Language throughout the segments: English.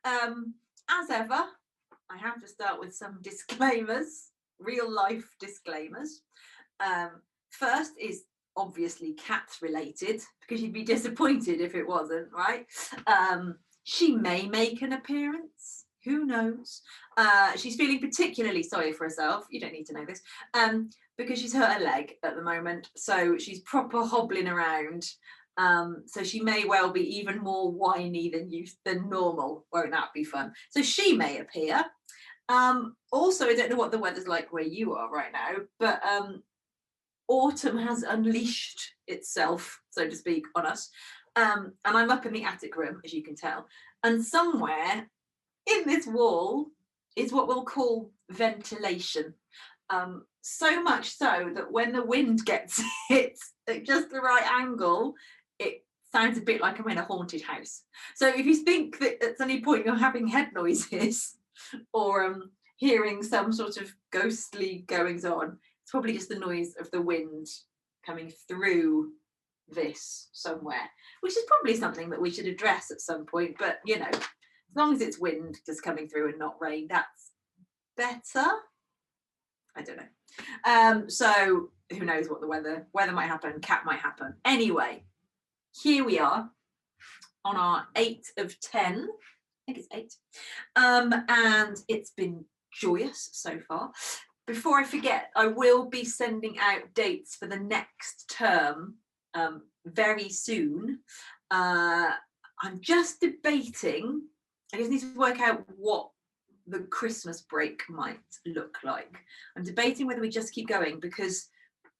As ever, I have to start with some disclaimers, real life disclaimers. First is obviously cats related, because you'd be disappointed if it wasn't, right? She may make an appearance. Who knows? She's feeling particularly sorry for herself. You don't need to know this. Because she's hurt her leg at the moment. So she's proper hobbling around. So she may well be even more whiny than normal. Won't that be fun? So she may appear. Also, I don't know what the weather's like where you are right now, but autumn has unleashed itself, so to speak, on us. And I'm up in the attic room, as you can tell. And somewhere in this wall is what we'll call ventilation. So much so that when the wind gets hit at just the right angle, it sounds a bit like I'm in a haunted house. So if you think that at any point you're having head noises or hearing some sort of ghostly goings on, it's probably just the noise of the wind coming through this somewhere, which is probably something that we should address at some point. But, you know, as long as it's wind just coming through and not rain, that's better. I don't know. So who knows what the weather might happen, cat might happen. Anyway, here we are on our 8 of 10. I think it's 8. And it's been joyous so far. Before I forget, I will be sending out dates for the next term very soon. I'm just debating, I just need to work out what the Christmas break might look like. I'm debating whether we just keep going, because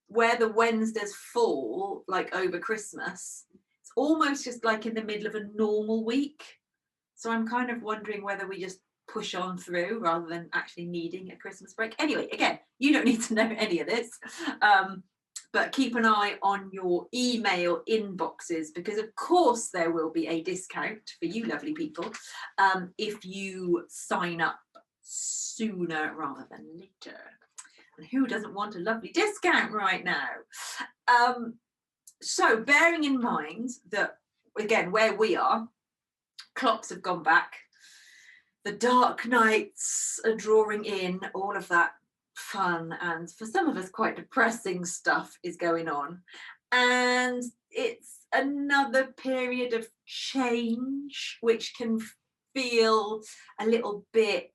where the Wednesdays fall, like over Christmas, it's almost just like in the middle of a normal week. So I'm kind of wondering whether we just push on through rather than actually needing a Christmas break. Anyway, again, you don't need to know any of this. But keep an eye on your email inboxes, because of course there will be a discount for you lovely people if you sign up sooner rather than later. And who doesn't want a lovely discount right now? So bearing in mind that, again, where we are, clocks have gone back, the dark nights are drawing in, all of that fun and for some of us quite depressing stuff is going on, and it's another period of change which can feel a little bit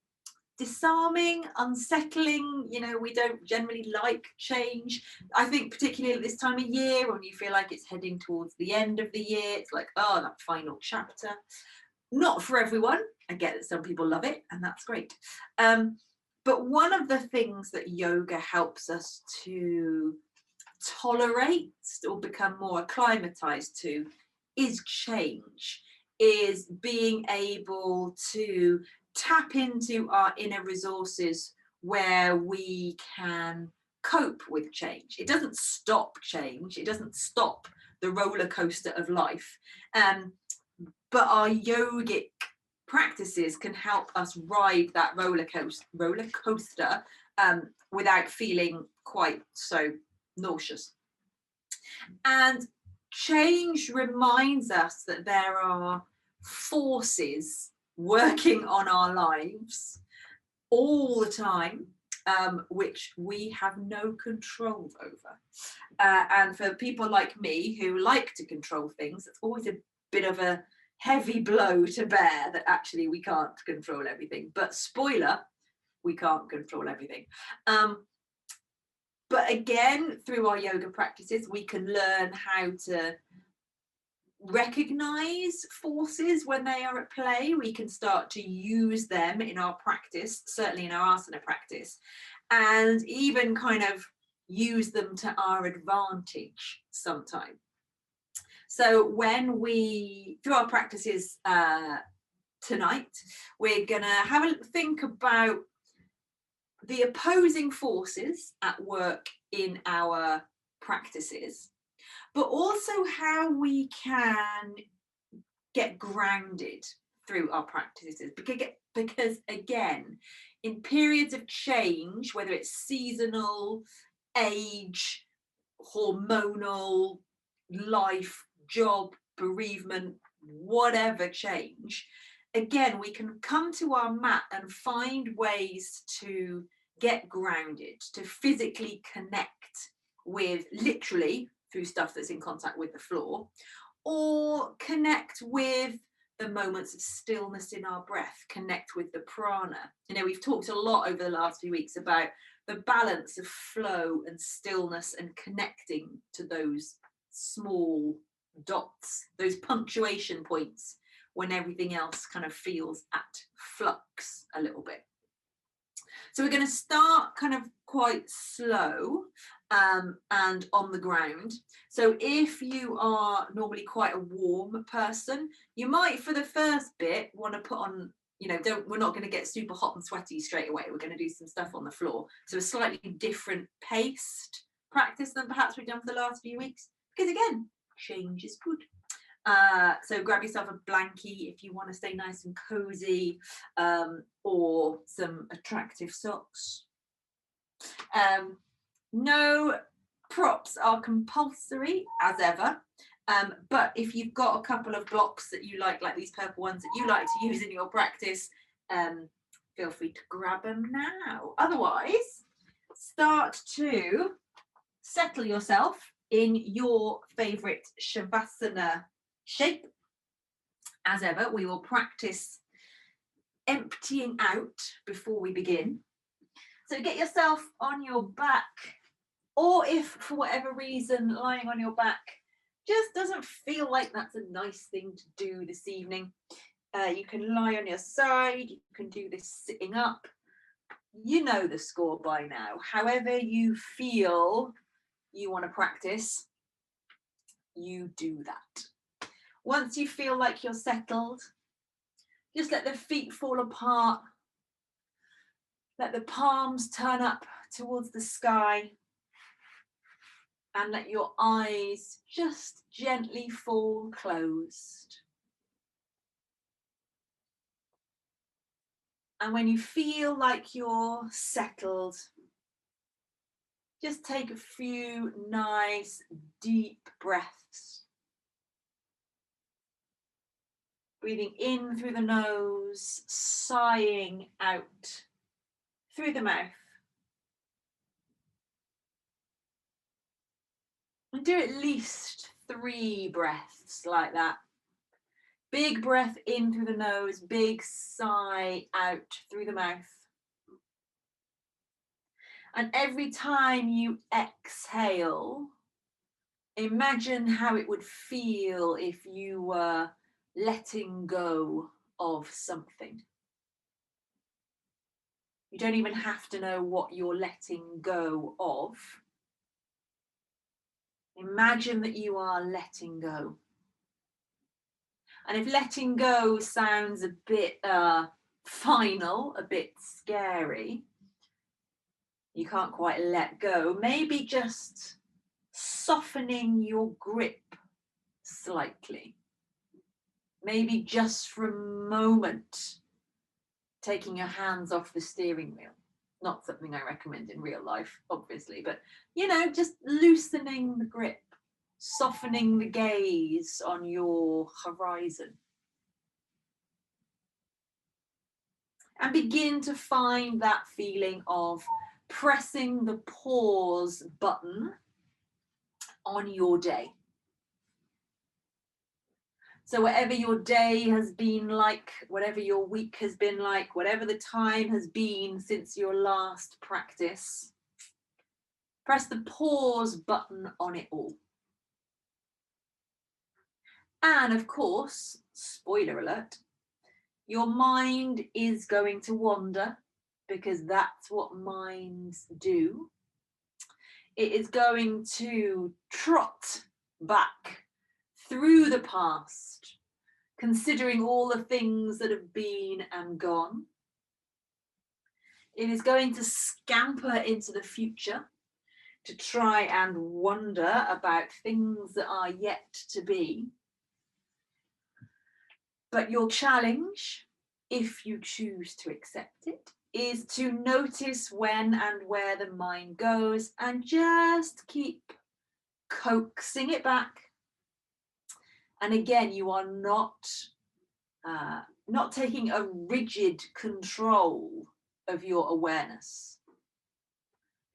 disarming, unsettling. You know, we don't generally like change. I think particularly at this time of year when you feel like it's heading towards the end of the year, it's like, oh, that final chapter. Not for everyone. I get that some people love it, and that's great. But one of the things that yoga helps us to tolerate or become more acclimatized to is change, is being able to tap into our inner resources where we can cope with change. It doesn't stop change. It doesn't stop the roller coaster of life. But our yogic practices can help us ride that roller coaster without feeling quite so nauseous. And change reminds us that there are forces working on our lives all the time, which we have no control over. And for people like me who like to control things, it's always a bit of a heavy blow to bear that actually we can't control everything. But spoiler, we can't control everything. But again, through our yoga practices, we can learn how to recognize forces when they are at play. We can start to use them in our practice, certainly in our asana practice, and even kind of use them to our advantage sometimes. So when we, through our practices tonight, we're going to have a think about the opposing forces at work in our practices, but also how we can get grounded through our practices. Because again, in periods of change, whether it's seasonal, age, hormonal, life, job, bereavement, whatever change, again, we can come to our mat and find ways to get grounded, to physically connect with, literally through stuff that's in contact with the floor, or connect with the moments of stillness in our breath, connect with the prana. You know, we've talked a lot over the last few weeks about the balance of flow and stillness and connecting to those small dots, those punctuation points when everything else kind of feels at flux a little bit. So we're going to start kind of quite slow and on the ground. So if you are normally quite a warm person, you might, for the first bit, want to put on, you know, we're not going to get super hot and sweaty straight away. We're going to do some stuff on the floor. So a slightly different paced practice than perhaps we've done for the last few weeks. Because again, change is good. So grab yourself a blankie if you want to stay nice and cozy, or some attractive socks. No props are compulsory as ever, but if you've got a couple of blocks that you like these purple ones that you like to use in your practice, feel free to grab them now. Otherwise, start to settle yourself in your favorite Shavasana shape. As ever, we will practice emptying out before we begin. So get yourself on your back, or if for whatever reason lying on your back just doesn't feel like that's a nice thing to do this evening, you can lie on your side, you can do this sitting up. You know the score by now. However you feel you want to practice, you do that. Once you feel like you're settled, just let the feet fall apart. Let the palms turn up towards the sky. And let your eyes just gently fall closed. And when you feel like you're settled, just take a few nice deep breaths. Breathing in through the nose, sighing out through the mouth. And do at least 3 breaths like that. Big breath in through the nose, big sigh out through the mouth. And every time you exhale, imagine how it would feel if you were letting go of something. You don't even have to know what you're letting go of. Imagine that you are letting go. And if letting go sounds a bit final, a bit scary, you can't quite let go, maybe just softening your grip slightly. Maybe just for a moment, taking your hands off the steering wheel. Not something I recommend in real life, obviously, but, you know, just loosening the grip, softening the gaze on your horizon. And begin to find that feeling of pressing the pause button on your day. So whatever your day has been like, whatever your week has been like, whatever the time has been since your last practice, press the pause button on it all. And of course, spoiler alert, your mind is going to wander, because that's what minds do. It is going to trot back through the past, considering all the things that have been and gone. It is going to scamper into the future to try and wonder about things that are yet to be. But your challenge, if you choose to accept it, is to notice when and where the mind goes and just keep coaxing it back. And again, you are not not taking a rigid control of your awareness.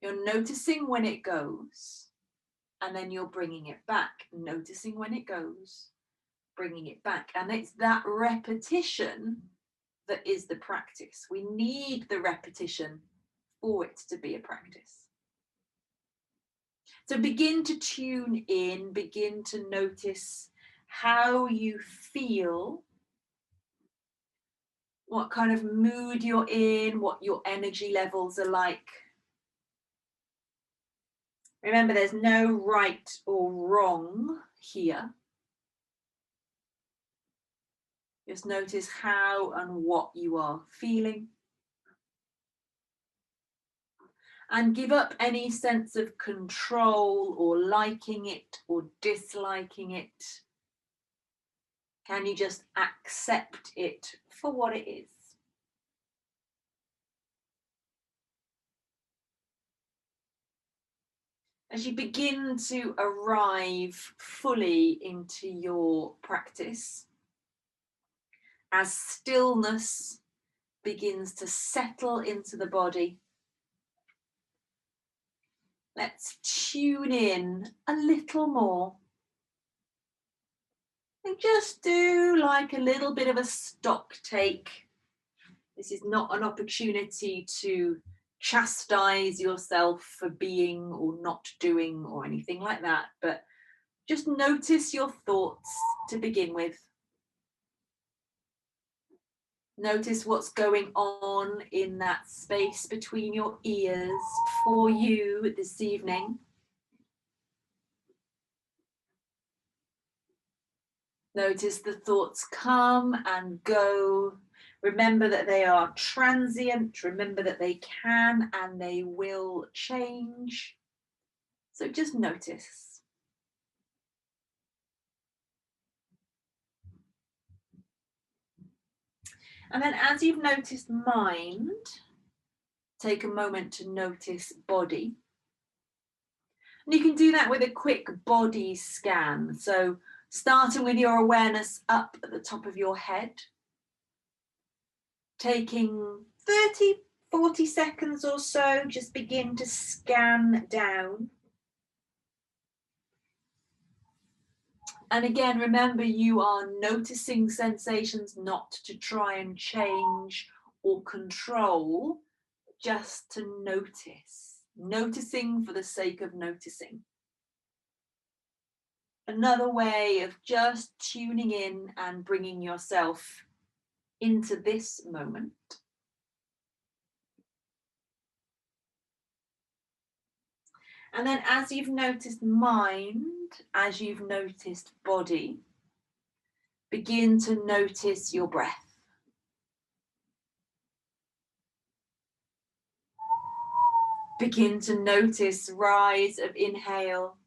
You're noticing when it goes, and then you're bringing it back, noticing when it goes, bringing it back. And it's that repetition that is the practice. We need the repetition for it to be a practice. So begin to tune in, begin to notice how you feel, what kind of mood you're in, what your energy levels are like. Remember, there's no right or wrong here. Just notice how and what you are feeling. And give up any sense of control or liking it or disliking it. Can you just accept it for what it is? As you begin to arrive fully into your practice, as stillness begins to settle into the body, let's tune in a little more. And just do like a little bit of a stock take. This is not an opportunity to chastise yourself for being or not doing or anything like that, but just notice your thoughts to begin with. Notice what's going on in that space between your ears for you this evening. Notice the thoughts come and go. Remember that they are transient. Remember that they can and they will change. So just notice. And then as you've noticed mind, take a moment to notice body. And you can do that with a quick body scan. So starting with your awareness up at the top of your head, taking 30, 40 seconds or so, just begin to scan down. And again, remember, you are noticing sensations, not to try and change or control, just to notice. Noticing for the sake of noticing. Another way of just tuning in and bringing yourself into this moment. And then as you've noticed mind, as you've noticed body, begin to notice your breath. Begin to notice rise of inhale.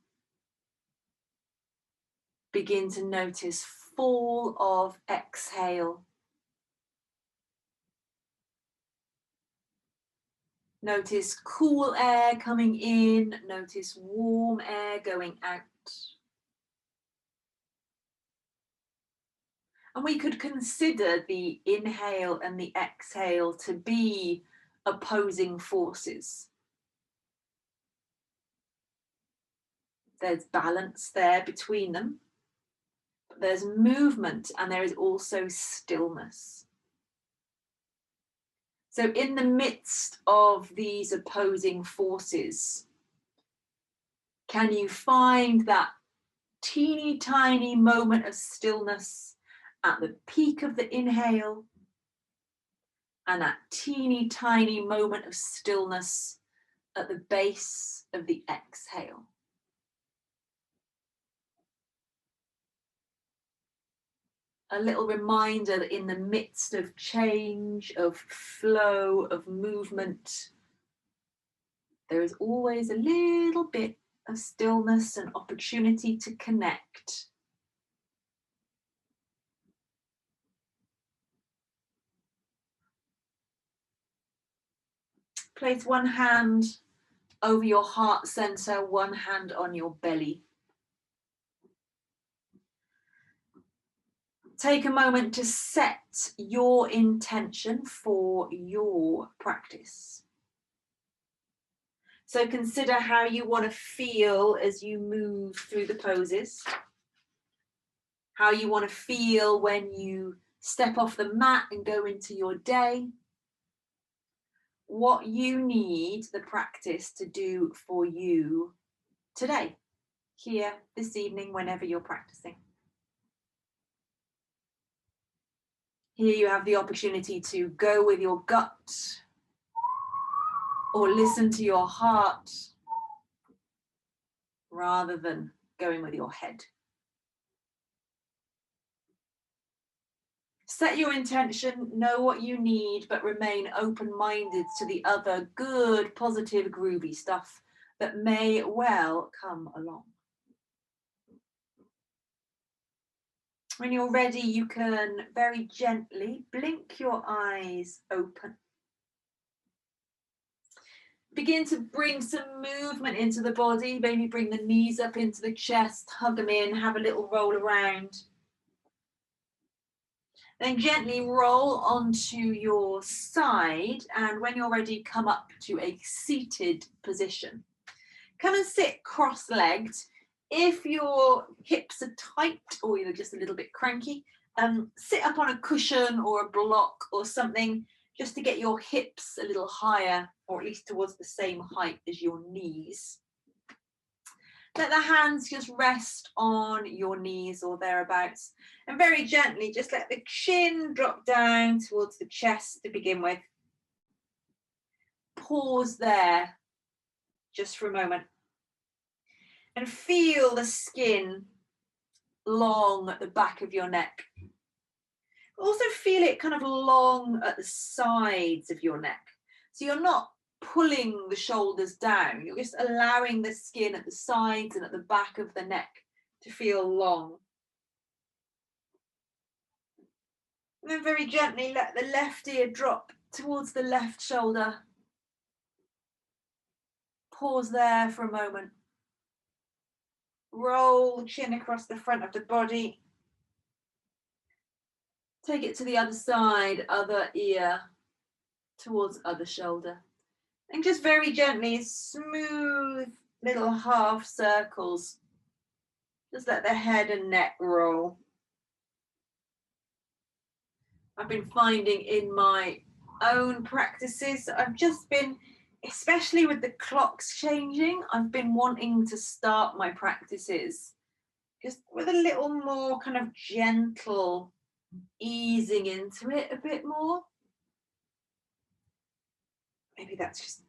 Begin to notice fall of exhale. Notice cool air coming in. Notice warm air going out. And we could consider the inhale and the exhale to be opposing forces. There's balance there between them. But there's movement and there is also stillness. So in the midst of these opposing forces, can you find that teeny tiny moment of stillness at the peak of the inhale and that teeny tiny moment of stillness at the base of the exhale? A little reminder that in the midst of change, of flow, of movement, there is always a little bit of stillness and opportunity to connect. Place one hand over your heart center, one hand on your belly. take a moment to set your intention for your practice. So consider how you want to feel as you move through the poses, how you want to feel when you step off the mat and go into your day, what you need the practice to do for you today, here, this evening, whenever you're practicing. Here you have the opportunity to go with your gut or listen to your heart rather than going with your head. Set your intention, know what you need, but remain open-minded to the other good, positive, groovy stuff that may well come along. When you're ready, you can very gently blink your eyes open. Begin to bring some movement into the body, maybe bring the knees up into the chest, hug them in, have a little roll around. Then gently roll onto your side, and when you're ready, come up to a seated position. Come and sit cross-legged. If your hips are tight or you're just a little bit cranky, sit up on a cushion or a block or something just to get your hips a little higher, or at least towards the same height as your knees. Let the hands just rest on your knees or thereabouts, and very gently just let the chin drop down towards the chest to begin with. Pause there just for a moment and feel the skin long at the back of your neck. Also feel it kind of long at the sides of your neck. So you're not pulling the shoulders down, you're just allowing the skin at the sides and at the back of the neck to feel long. And then very gently let the left ear drop towards the left shoulder. Pause there for a moment. Roll the chin across the front of the body. Take it to the other side, other ear, towards other shoulder. And just very gently, smooth little half circles. Just let the head and neck roll. I've been finding in my own practices, I've just been, especially with the clocks changing, I've been wanting to start my practices just with a little more kind of gentle easing into it a bit more. Maybe that's just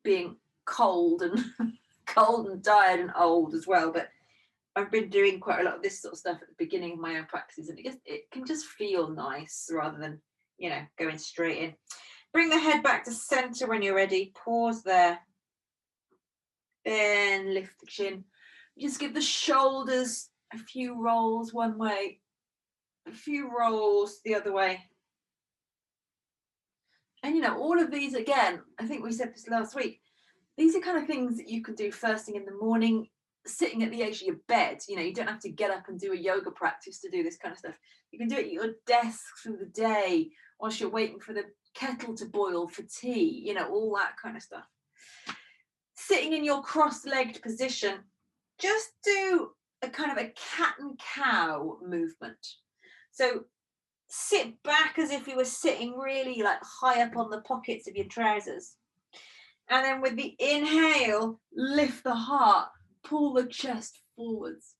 being cold and tired and old as well, but I've been doing quite a lot of this sort of stuff at the beginning of my own practices, and it can just feel nice rather than, you know, going straight in. Bring the head back to center when you're ready. Pause there. Then lift the chin. Just give the shoulders a few rolls one way, a few rolls the other way. And, you know, all of these, again, I think we said this last week, these are kind of things that you could do first thing in the morning, sitting at the edge of your bed. You know, you don't have to get up and do a yoga practice to do this kind of stuff. You can do it at your desk through the day, whilst you're waiting for the kettle to boil for tea, you know, all that kind of stuff. Sitting in your cross-legged position, just do a kind of a cat and cow movement. So sit back as if you were sitting really like high up on the pockets of your trousers. And then with the inhale, lift the heart, pull the chest forwards.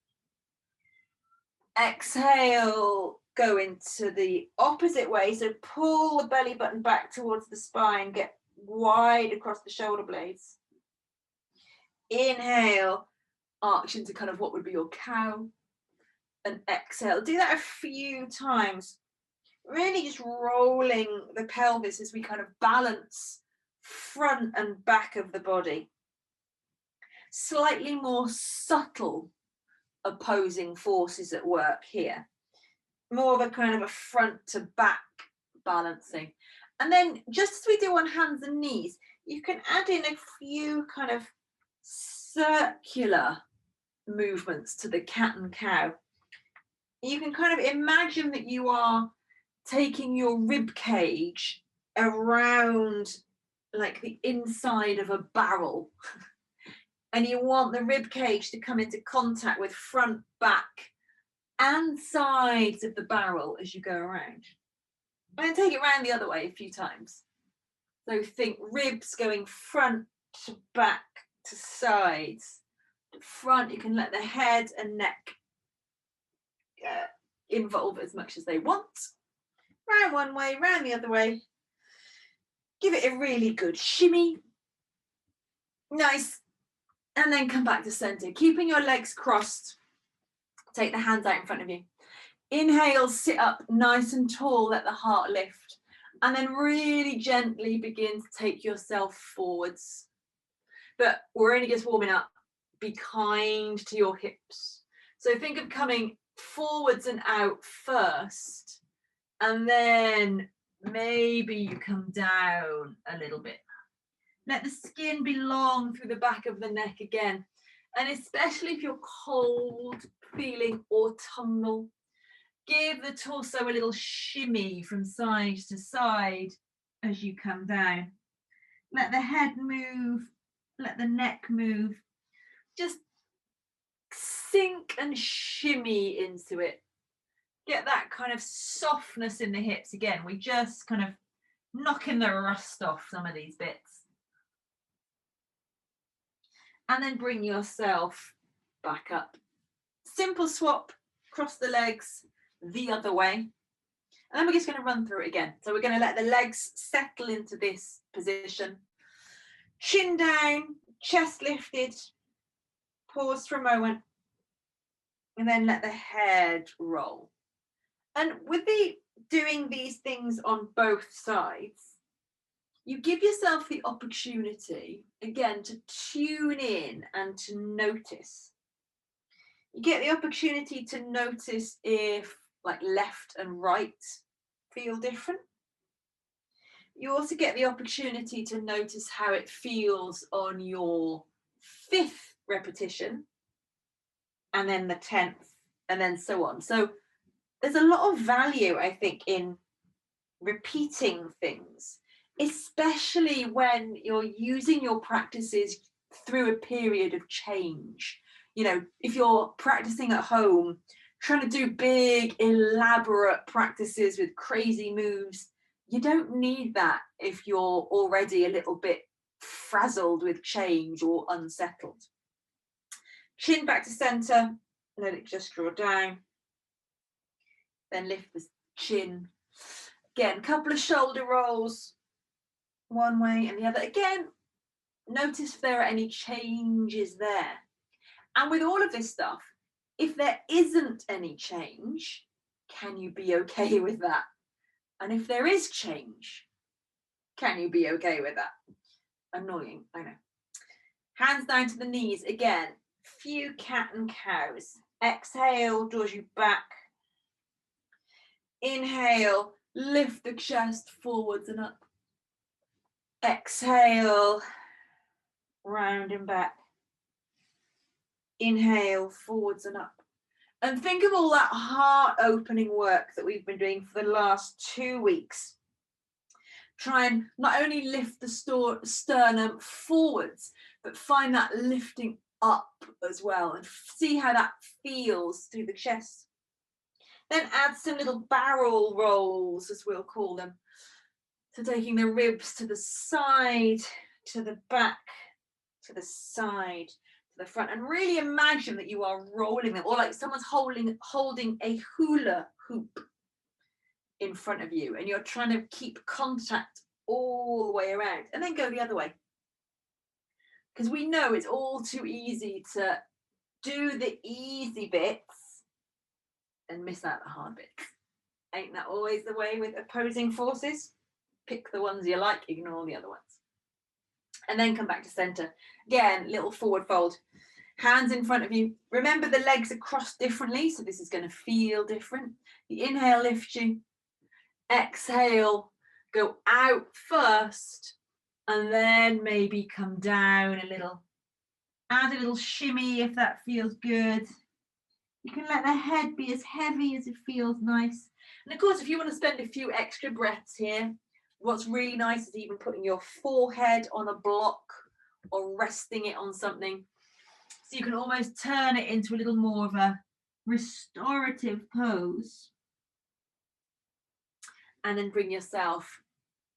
Exhale, go into the opposite way. So pull the belly button back towards the spine, get wide across the shoulder blades. Inhale, arch into kind of what would be your cow. And exhale. Do that a few times. Really just rolling the pelvis as we kind of balance front and back of the body. Slightly more subtle opposing forces at work here. More of a kind of a front to back balancing. And then just as we do on hands and knees, you can add in a few kind of circular movements to the cat and cow. You can kind of imagine that you are taking your rib cage around like the inside of a barrel, and you want the rib cage to come into contact with front, back, and sides of the barrel as you go around. And then take it around the other way a few times. So think ribs going front to back to sides. The front, you can let the head and neck involve as much as they want. Round one way, round the other way. Give it a really good shimmy. Nice. And then come back to center, keeping your legs crossed. Take the hands out in front of you. Inhale, sit up nice and tall, let the heart lift. And then really gently begin to take yourself forwards. But we're only just warming up. Be kind to your hips. So think of coming forwards and out first. And then maybe you come down a little bit. Let the skin be long through the back of the neck again. And especially if you're cold, feeling autumnal, give the torso a little shimmy from side to side as you come down. Let the head move, let the neck move. Just sink and shimmy into it. Get that kind of softness in the hips again. We just kind of knocking the rust off some of these bits. And then bring yourself back up. Simple swap, cross the legs the other way. And then we're just going to run through it again. So we're going to let the legs settle into this position. Chin down, chest lifted. Pause for a moment. And then let the head roll. And with doing these things on both sides, you give yourself the opportunity, again, to tune in and to notice. You get the opportunity to notice if like left and right feel different. You also get the opportunity to notice how it feels on your 5th repetition, and then the 10th, and then so on. So there's a lot of value, I think, in repeating things, especially when you're using your practices through a period of change. You know, if you're practicing at home, trying to do big, elaborate practices with crazy moves, you don't need that if you're already a little bit frazzled with change or unsettled. Chin back to center, let it just draw down. Then lift the chin. Again, a couple of shoulder rolls, one way and the other. Again, notice if there are any changes there. And with all of this stuff, if there isn't any change, can you be okay with that? And if there is change, can you be okay with that? Annoying, I know. Hands down to the knees. Again, few cat and cows. Exhale, draws you back. Inhale, lift the chest forwards and up. Exhale, round and back. Inhale, forwards and up. And think of all that heart opening work that we've been doing for the last 2 weeks. Try and not only lift the sternum forwards, but find that lifting up as well and see how that feels through the chest. Then add some little barrel rolls, as we'll call them. So taking the ribs to the side, to the back, to the side, to the front, and really imagine that you are rolling them, or like someone's holding a hula hoop in front of you, and you're trying to keep contact all the way around, and then go the other way. Because we know it's all too easy to do the easy bits and miss out the hard bits. Ain't that always the way with opposing forces? Pick the ones you like, ignore the other ones. And then come back to center. Again, little forward fold. Hands in front of you. Remember the legs are crossed differently, so this is going to feel different. The inhale lifts you. Exhale, go out first, and then maybe come down a little. Add a little shimmy if that feels good. You can let the head be as heavy as it feels nice. And of course, if you want to spend a few extra breaths here, what's really nice is even putting your forehead on a block or resting it on something. So you can almost turn it into a little more of a restorative pose. And then bring yourself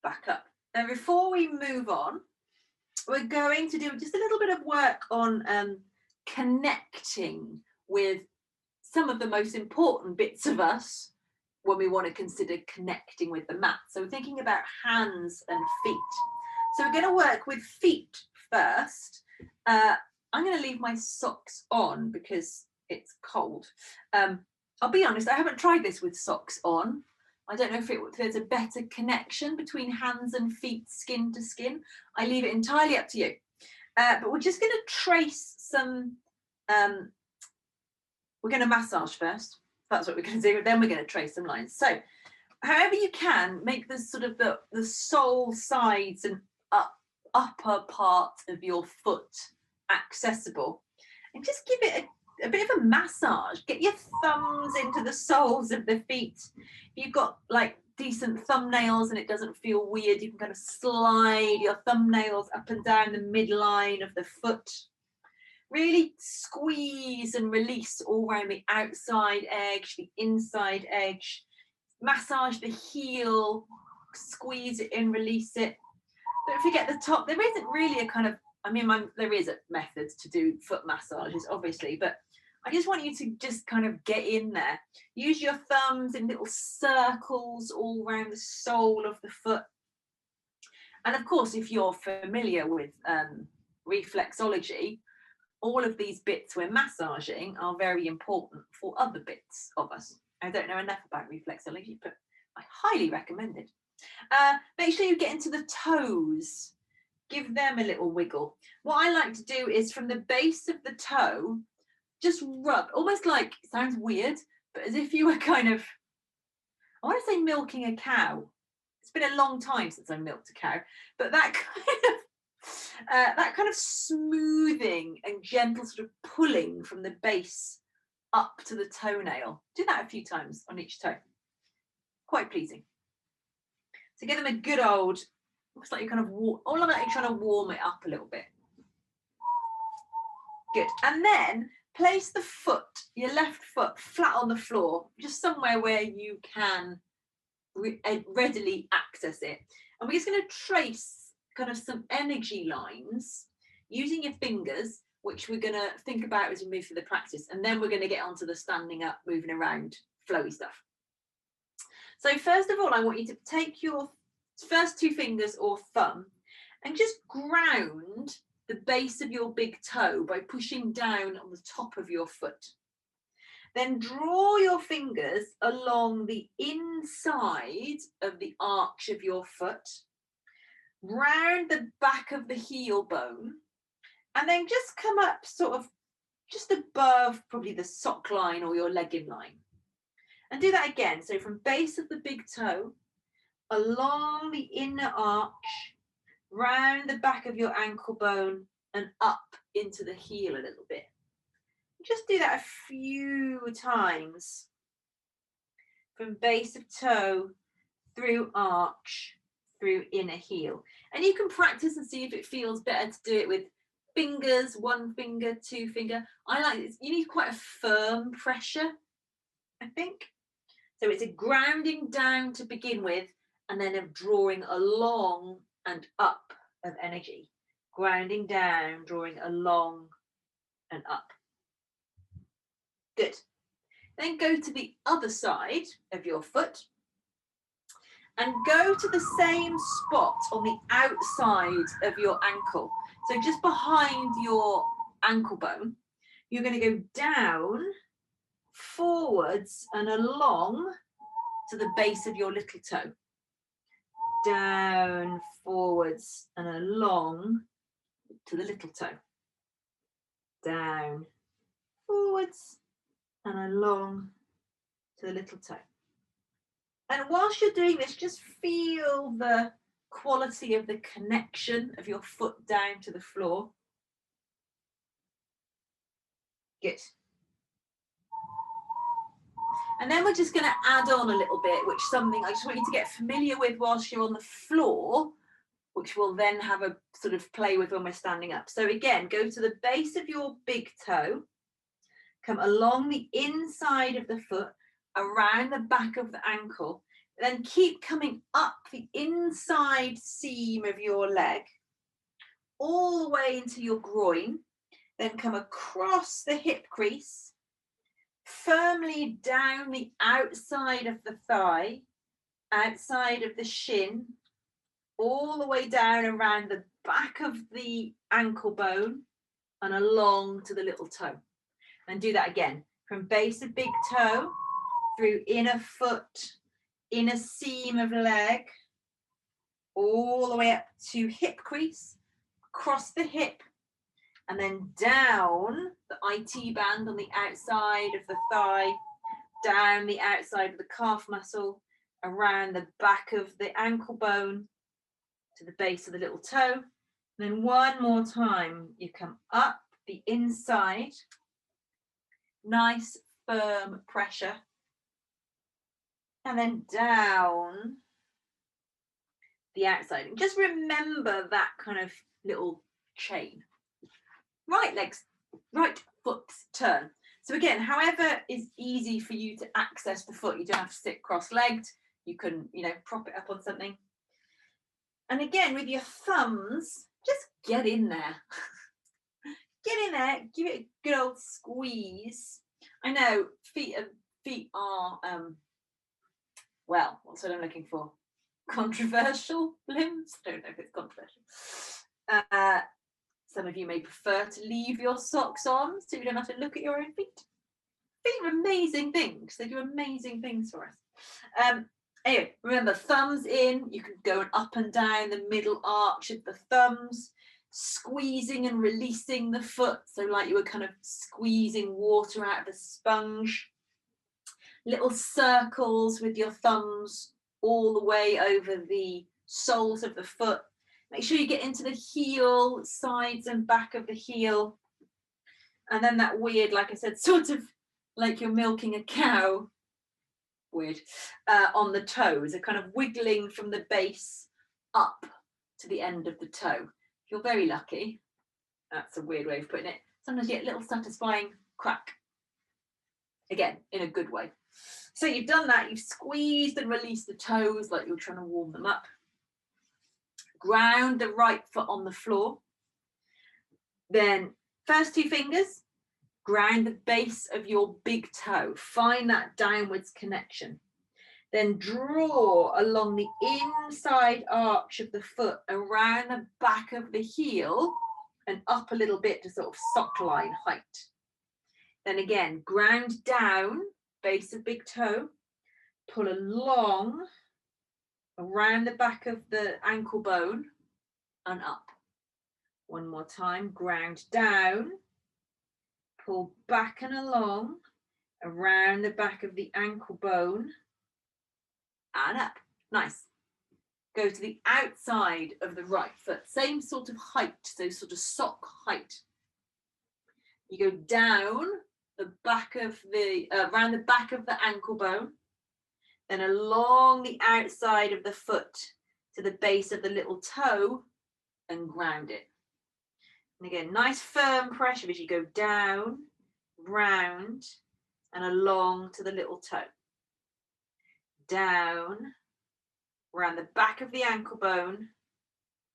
back up. Now, before we move on, we're going to do just a little bit of work on connecting with some of the most important bits of us when we want to consider connecting with the mat. So we're thinking about hands and feet. So we're going to work with feet first. I'm going to leave my socks on because it's cold. I'll be honest, I haven't tried this with socks on. I don't know if there's a better connection between hands and feet, skin to skin. I leave it entirely up to you. But we're just going to trace some, we're going to massage first. That's what we're going to do. Then we're going to trace some lines. So however you can, make the sort of the sole sides and upper part of your foot accessible. And just give it a bit of a massage. Get your thumbs into the soles of the feet. If you've got like decent thumbnails and it doesn't feel weird, you can kind of slide your thumbnails up and down the midline of the foot. Really squeeze and release all around the outside edge, the inside edge. Massage the heel, squeeze it in, release it. Don't forget the top. There isn't really a kind of, there is a method to do foot massages, obviously, but I just want you to just kind of get in there. Use your thumbs in little circles all around the sole of the foot. And of course, if you're familiar with reflexology, all of these bits we're massaging are very important for other bits of us. I don't know enough about reflexology, but I highly recommend it. Make sure you get into the toes. Give them a little wiggle. What I like to do is from the base of the toe, just rub, almost like, it sounds weird, but as if you were kind of, I want to say milking a cow. It's been a long time since I milked a cow, but that kind of smoothing and gentle sort of pulling from the base up to the toenail. Do that a few times on each toe. Quite pleasing. So give them a good old, looks like you're kind of, all of that, you're trying to warm it up a little bit. Good. And then place the foot, your left foot, flat on the floor, just somewhere where you can readily access it. And we're just going to trace kind of some energy lines using your fingers, which we're going to think about as we move through the practice. And then we're going to get onto the standing up, moving around, flowy stuff. So first of all, I want you to take your first two fingers or thumb and just ground the base of your big toe by pushing down on the top of your foot. Then draw your fingers along the inside of the arch of your foot, round the back of the heel bone, and then just come up sort of just above probably the sock line or your legging line. And do that again. So from base of the big toe, along the inner arch, round the back of your ankle bone and up into the heel a little bit. Just do that a few times. From base of toe, through arch, through inner heel. And you can practice and see if it feels better to do it with fingers, one finger, two finger. I like this. You need quite a firm pressure, I think. So it's a grounding down to begin with, and then a drawing along and up of energy. Grounding down, drawing along and up. Good. Then go to the other side of your foot and go to the same spot on the outside of your ankle. So just behind your ankle bone, you're going to go down, forwards and along to the base of your little toe. Down, forwards and along to the little toe. Down, forwards and along to the little toe. And whilst you're doing this, just feel the quality of the connection of your foot down to the floor. Good. And then we're just going to add on a little bit, which is something I just want you to get familiar with whilst you're on the floor, which we'll then have a sort of play with when we're standing up. So again, go to the base of your big toe, come along the inside of the foot, around the back of the ankle, then keep coming up the inside seam of your leg, all the way into your groin, then come across the hip crease, firmly down the outside of the thigh, outside of the shin, all the way down around the back of the ankle bone and along to the little toe. And do that again, from base of big toe, through inner foot, inner seam of leg, all the way up to hip crease, across the hip, and then down the IT band on the outside of the thigh, down the outside of the calf muscle, around the back of the ankle bone to the base of the little toe. And then one more time, you come up the inside, nice firm pressure, and then down the outside. And just remember that kind of little chain. Right legs, right foot turn. So again, however is easy for you to access the foot, you don't have to sit cross-legged, you can, prop it up on something. And again, with your thumbs, just get in there. Get in there, give it a good old squeeze. I know feet are well, what's what I'm looking for? Controversial limbs? I don't know if it's controversial. Some of you may prefer to leave your socks on so you don't have to look at your own feet. Feet are amazing things. They do amazing things for us. Anyway, remember, thumbs in. You can go up and down the middle arch of the thumbs, squeezing and releasing the foot. So like you were kind of squeezing water out of a sponge. Little circles with your thumbs all the way over the soles of the foot. Make sure you get into the heel, sides and back of the heel. And then that weird, like I said, sort of like you're milking a cow, weird, on the toes, a kind of wiggling from the base up to the end of the toe. If you're very lucky, that's a weird way of putting it, sometimes you get a little satisfying crack. Again, in a good way. So you've done that, you've squeezed and released the toes like you're trying to warm them up. Ground the right foot on the floor. Then first two fingers, ground the base of your big toe. Find that downwards connection. Then draw along the inside arch of the foot around the back of the heel and up a little bit to sort of sock line height. Then again, ground down, base of big toe, pull along around the back of the ankle bone and up. One more time, ground down, pull back and along around the back of the ankle bone and up. Nice. Go to the outside of the right foot, same sort of height, so sort of sock height. You go down the back of the, around the back of the ankle bone, then along the outside of the foot to the base of the little toe and ground it. And again, nice firm pressure as you go down, round and along to the little toe. Down, around the back of the ankle bone,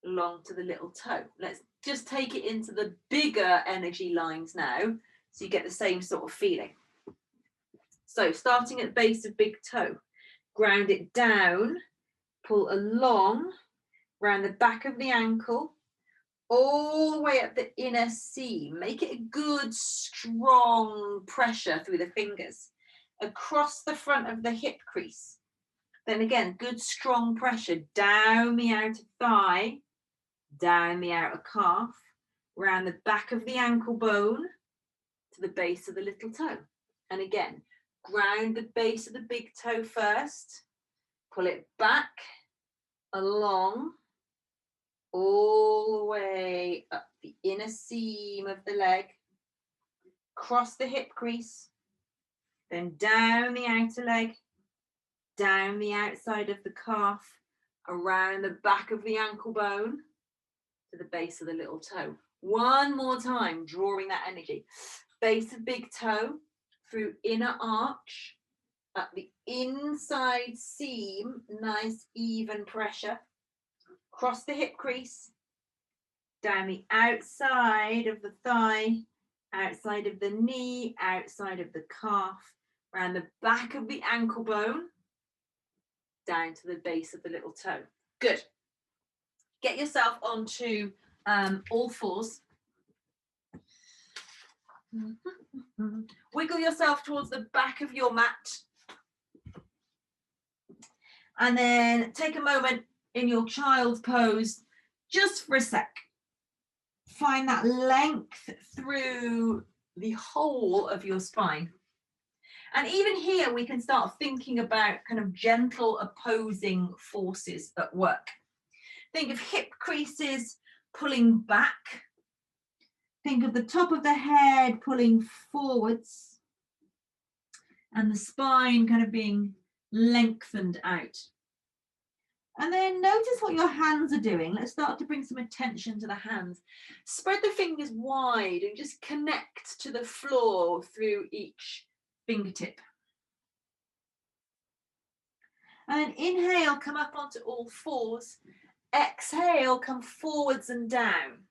along to the little toe. Let's just take it into the bigger energy lines now, so you get the same sort of feeling. So starting at the base of big toe, ground it down, pull along, around the back of the ankle, all the way up the inner seam. Make it a good, strong pressure through the fingers, across the front of the hip crease. Then again, good, strong pressure down the outer thigh, down the outer calf, around the back of the ankle bone to the base of the little toe. And again, ground the base of the big toe first, pull it back, along, all the way up the inner seam of the leg, cross the hip crease, Then down the outer leg, down the outside of the calf, around the back of the ankle bone to the base of the little toe. One more time, drawing that energy. Base of big toe through inner arch, up the inside seam, nice even pressure. Cross the hip crease, down the outside of the thigh, outside of the knee, outside of the calf, around the back of the ankle bone, down to the base of the little toe. Good. Get yourself onto all fours. Wiggle yourself towards the back of your mat. And then take a moment in your child's pose, just for a sec. Find that length through the whole of your spine. And even here, we can start thinking about kind of gentle opposing forces at work. Think of hip creases pulling back. Think of the top of the head pulling forwards and the spine kind of being lengthened out. And then notice what your hands are doing. Let's start to bring some attention to the hands. Spread the fingers wide and just connect to the floor through each fingertip. And inhale, come up onto all fours. Exhale, come forwards and down.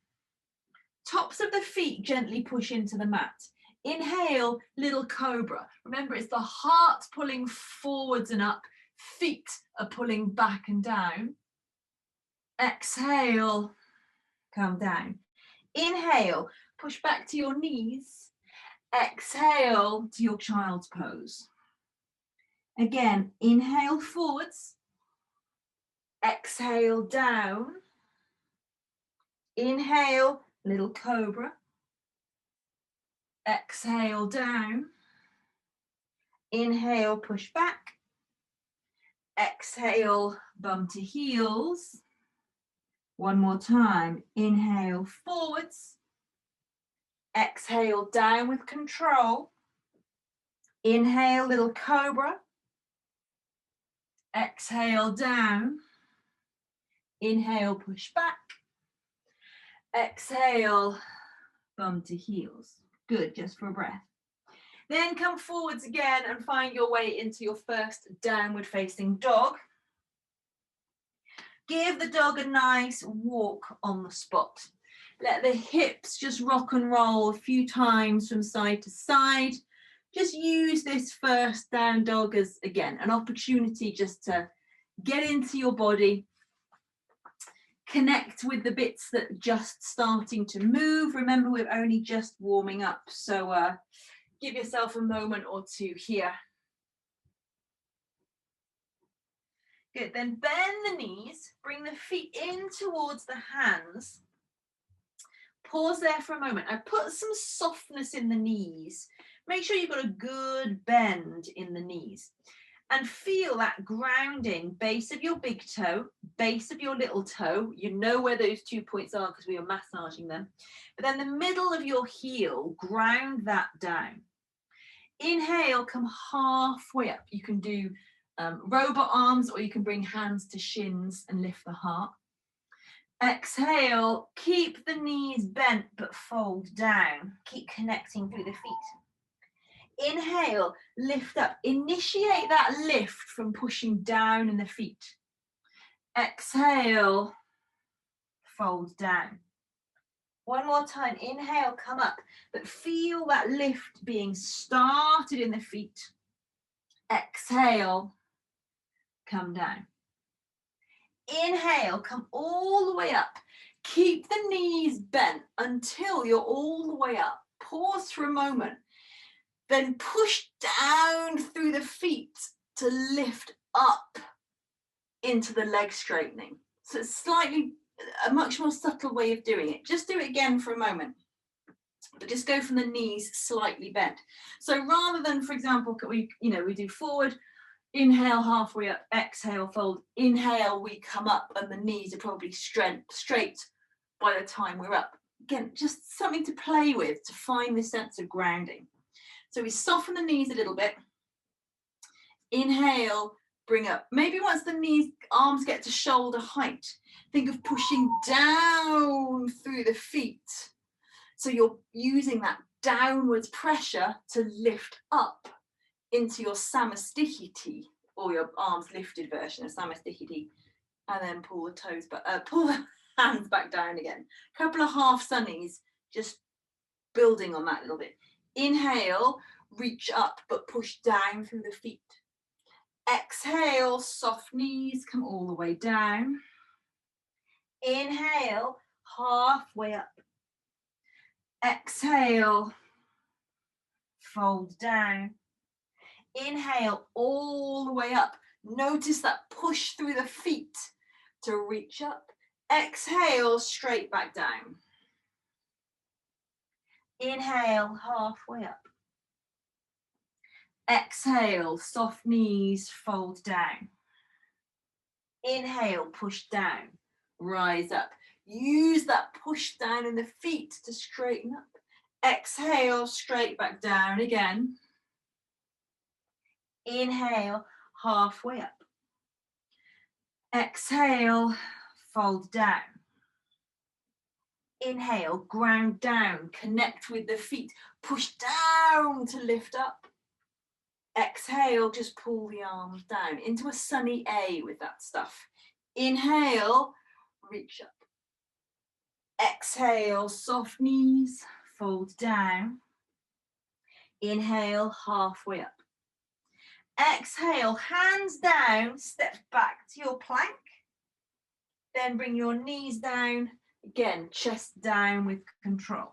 Tops of the feet gently push into the mat. Inhale, little cobra. Remember, it's the heart pulling forwards and up. Feet are pulling back and down. Exhale, come down. Inhale, push back to your knees. Exhale to your child's pose. Again, inhale forwards. Exhale down. Inhale, little cobra. Exhale down. Inhale, push back. Exhale, bum to heels. One more time. Inhale forwards. Exhale down with control. Inhale, little cobra. Exhale down. Inhale, push back. Exhale, bum to heels. Good, just for a breath. Then come forwards again and find your way into your first downward facing dog. Give the dog a nice walk on the spot. Let the hips just rock and roll a few times from side to side. Just use this first down dog as, again, an opportunity just to get into your body. Connect with the bits that are just starting to move. Remember, we're only just warming up. So give yourself a moment or two here. Good, then bend the knees, bring the feet in towards the hands. Pause there for a moment. I put some softness in the knees. Make sure you've got a good bend in the knees. And feel that grounding, base of your big toe, base of your little toe. You know where those 2 points are because we are massaging them. But then the middle of your heel, ground that down. Inhale, come halfway up. You can do robot arms, or you can bring hands to shins and lift the heart. Exhale, keep the knees bent but fold down. Keep connecting through the feet. Inhale, lift up. Initiate that lift from pushing down in the feet. Exhale, fold down. One more time. Inhale, come up, but feel that lift being started in the feet. Exhale, come down. Inhale, come all the way up. Keep the knees bent until you're all the way up. Pause for a moment. Then push down through the feet to lift up into the leg straightening. So it's slightly a much more subtle way of doing it. Just do it again for a moment. But just go from the knees slightly bent. So rather than, for example, we do forward, inhale halfway up, exhale, fold, inhale, we come up, and the knees are probably straight by the time we're up. Again, just something to play with to find this sense of grounding. So we soften the knees a little bit, Inhale, bring up. Maybe once the knees, arms get to shoulder height, think of pushing down through the feet. So you're using that downwards pressure to lift up into your samasthiti, or your arms lifted version of samasthiti, and then pull the toes back, pull the hands back down again. A couple of half sunnies, just building on that a little bit. Inhale, reach up, but push down through the feet. Exhale, soft knees, come all the way down. Inhale, halfway up. Exhale, fold down. Inhale, all the way up. Notice that push through the feet to reach up. Exhale, straight back down. Inhale, halfway up. Exhale, soft knees, fold down. Inhale, push down, rise up. Use that push down in the feet to straighten up. Exhale, straight back down again. Inhale, halfway up. Exhale, fold down. Inhale, ground down, connect with the feet, push down to lift up. Exhale, just pull the arms down into a sunny A with that stuff. Inhale, reach up. Exhale, soft knees, fold down. Inhale, halfway up. Exhale, hands down, step back to your plank. Then bring your knees down. Again, chest down with control.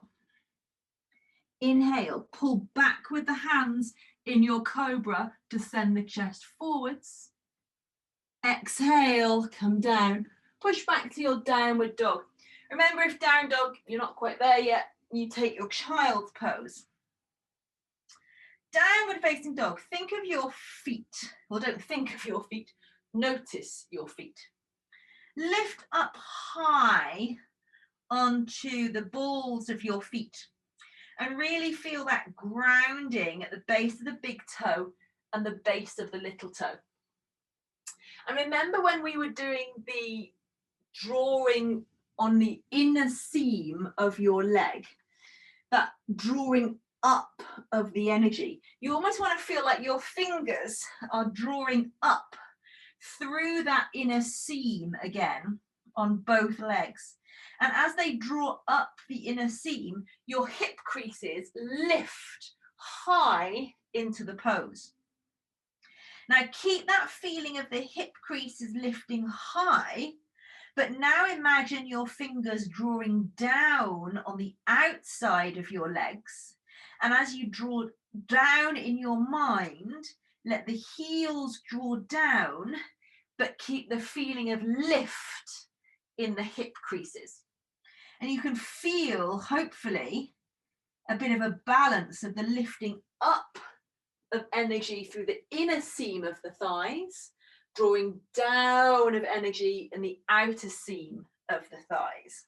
Inhale, pull back with the hands in your cobra to send the chest forwards. Exhale, come down. Push back to your downward dog. Remember, if down dog, you're not quite there yet, you take your child's pose. Downward facing dog, think of your feet, or don't think of your feet, notice your feet. Lift up high onto the balls of your feet and really feel that grounding at the base of the big toe and the base of the little toe. And remember when we were doing the drawing on the inner seam of your leg, that drawing up of the energy, you almost want to feel like your fingers are drawing up through that inner seam again on both legs. And as they draw up the inner seam, your hip creases lift high into the pose. Now keep that feeling of the hip creases lifting high, but now imagine your fingers drawing down on the outside of your legs. And as you draw down in your mind, let the heels draw down, but keep the feeling of lift in the hip creases. And you can feel, hopefully, a bit of a balance of the lifting up of energy through the inner seam of the thighs, drawing down of energy in the outer seam of the thighs.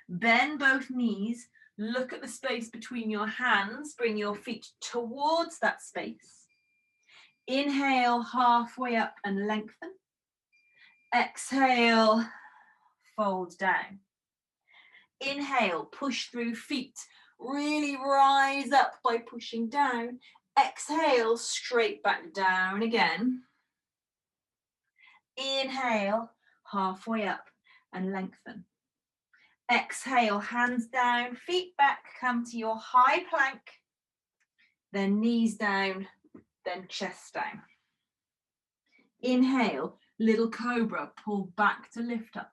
Bend both knees, look at the space between your hands, bring your feet towards that space. Inhale, halfway up and lengthen. Exhale, fold down. Inhale, push through feet, really rise up by pushing down. Exhale, straight back down again. Inhale, halfway up and lengthen. Exhale, hands down, feet back, come to your high plank, then knees down, then chest down. Inhale, little cobra, pull back to lift up.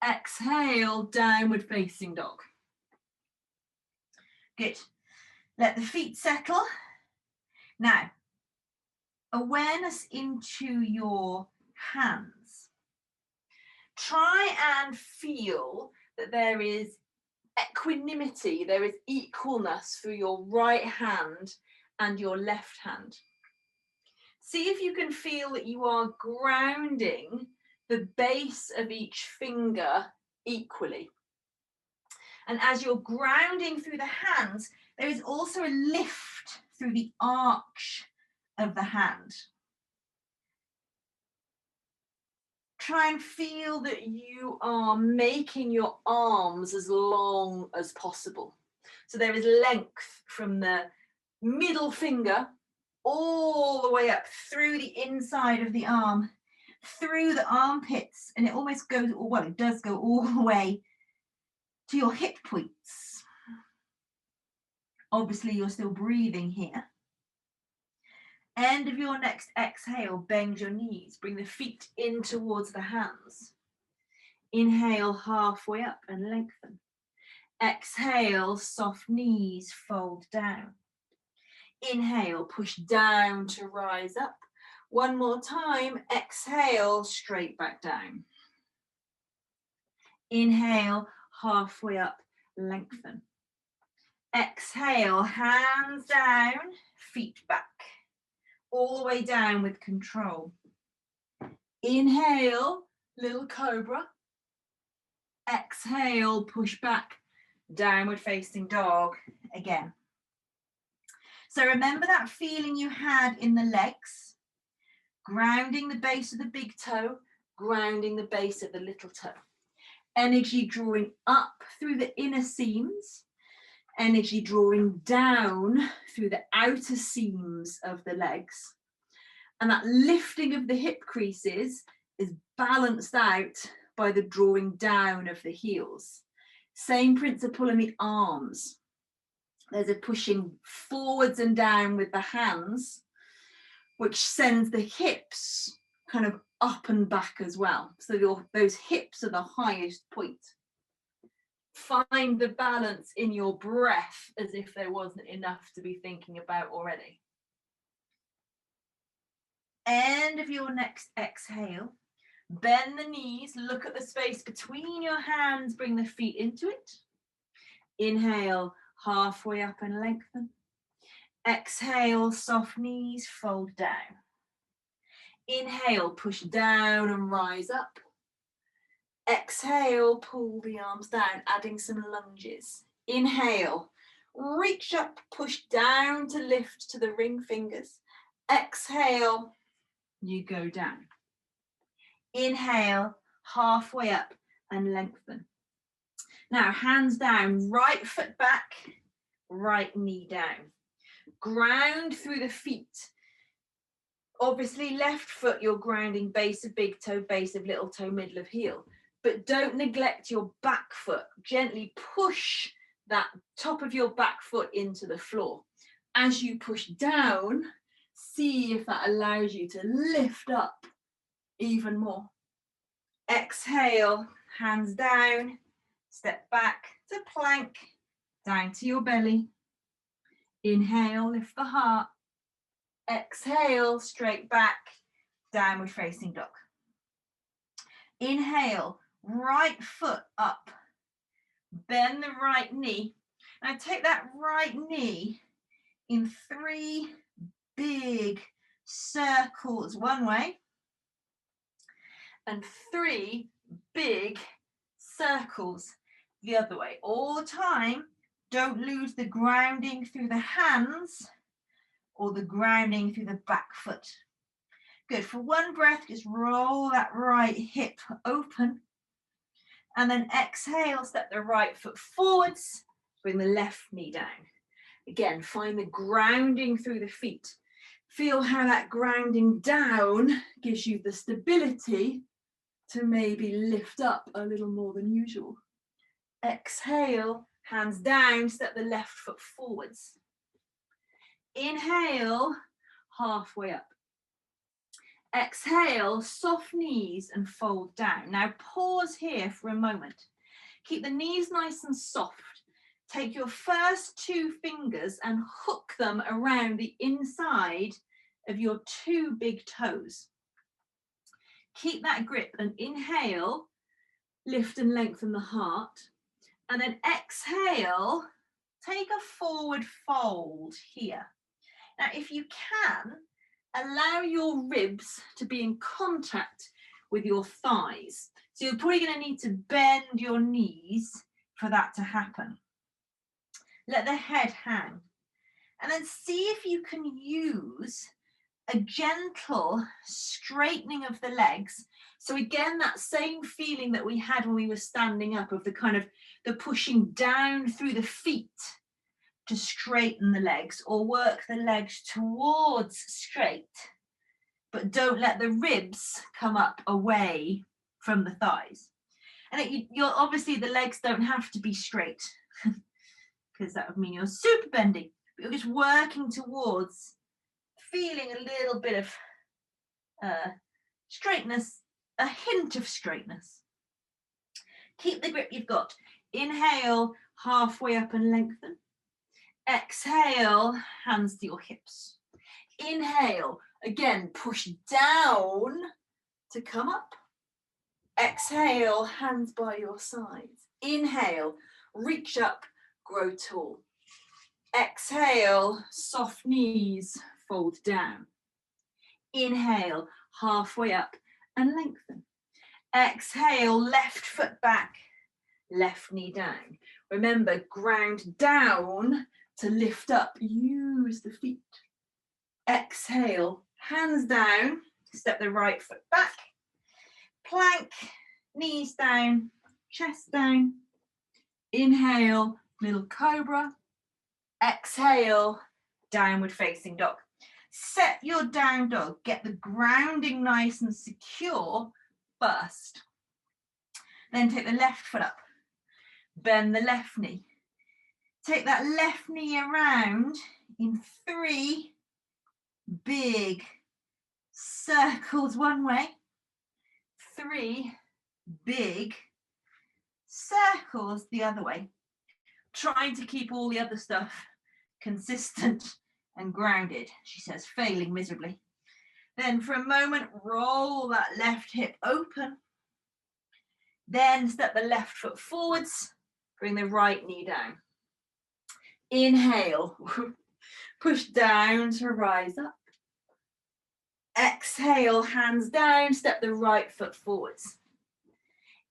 Exhale, downward facing dog. Good. Let the feet settle. Now, awareness into your hands. Try and feel that there is equanimity, there is equalness through your right hand and your left hand. See if you can feel that you are grounding the base of each finger equally. And as you're grounding through the hands, there is also a lift through the arch of the hand. Try and feel that you are making your arms as long as possible. So there is length from the middle finger all the way up through the inside of the arm, through the armpits, and it almost goes, well, it does go all the way to your hip points. Obviously, you're still breathing here. End of your next exhale, bend your knees, bring the feet in towards the hands. Inhale, halfway up and lengthen. Exhale, soft knees, fold down. Inhale, push down to rise up. One more time, exhale, straight back down. Inhale, halfway up, lengthen. Exhale, hands down, feet back. All the way down with control. Inhale, little cobra. Exhale, push back, downward facing dog again. So remember that feeling you had in the legs, grounding the base of the big toe, grounding the base of the little toe. Energy drawing up through the inner seams, energy drawing down through the outer seams of the legs. And that lifting of the hip creases is balanced out by the drawing down of the heels. Same principle in the arms. There's a pushing forwards and down with the hands, which sends the hips kind of up and back as well. So those hips are the highest point. Find the balance in your breath as if there wasn't enough to be thinking about already. End of your next exhale. Bend the knees, look at the space between your hands, bring the feet into it. Inhale, halfway up and lengthen. Exhale, soft knees, fold down. Inhale, push down and rise up. Exhale, pull the arms down, adding some lunges. Inhale, reach up, push down to lift to the ring fingers. Exhale, you go down. Inhale, halfway up and lengthen. Now, hands down, right foot back, right knee down. Ground through the feet. Obviously, left foot, you're grounding base of big toe, base of little toe, middle of heel. But don't neglect your back foot. Gently push that top of your back foot into the floor. As you push down, see if that allows you to lift up even more. Exhale, hands down, step back to plank, down to your belly. Inhale, lift the heart. Exhale, straight back, downward facing dog. Inhale, right foot up, bend the right knee. Now take that right knee in 3 big circles one way and 3 big circles the other way. All the time, don't lose the grounding through the hands or the grounding through the back foot. Good. For one breath, just roll that right hip open. And then exhale, step the right foot forwards, bring the left knee down. Again, find the grounding through the feet. Feel how that grounding down gives you the stability to maybe lift up a little more than usual. Exhale, hands down, step the left foot forwards. Inhale, halfway up. Exhale, soft knees and fold down. Now pause here for a moment. Keep the knees nice and soft. Take your first 2 fingers and hook them around the inside of your 2 big toes. Keep that grip and inhale, lift and lengthen the heart. And then exhale, take a forward fold here. Now, if you can, allow your ribs to be in contact with your thighs. So you're probably going to need to bend your knees for that to happen. Let the head hang. And then see if you can use a gentle straightening of the legs. So again, that same feeling that we had when we were standing up of the kind of the pushing down through the feet to straighten the legs, or work the legs towards straight, but don't let the ribs come up away from the thighs. And you're obviously, the legs don't have to be straight because that would mean you're super bendy, but you're just working towards feeling a little bit of straightness, a hint of straightness. Keep the grip you've got. Inhale, halfway up and lengthen. Exhale, hands to your hips. Inhale, again, push down to come up. Exhale, hands by your sides. Inhale, reach up, grow tall. Exhale, soft knees, fold down. Inhale, halfway up and lengthen. Exhale, left foot back, left knee down. Remember, ground down to lift up, use the feet. Exhale, hands down, step the right foot back. Plank, knees down, chest down. Inhale, little cobra. Exhale, downward facing dog. Set your down dog, get the grounding nice and secure first. Then take the left foot up, bend the left knee. Take that left knee around in 3 big circles one way, 3 big circles the other way, trying to keep all the other stuff consistent and grounded, she says, failing miserably. Then for a moment, roll that left hip open. Then step the left foot forwards, bring the right knee down. Inhale, push down to rise up. Exhale, hands down, step the right foot forwards.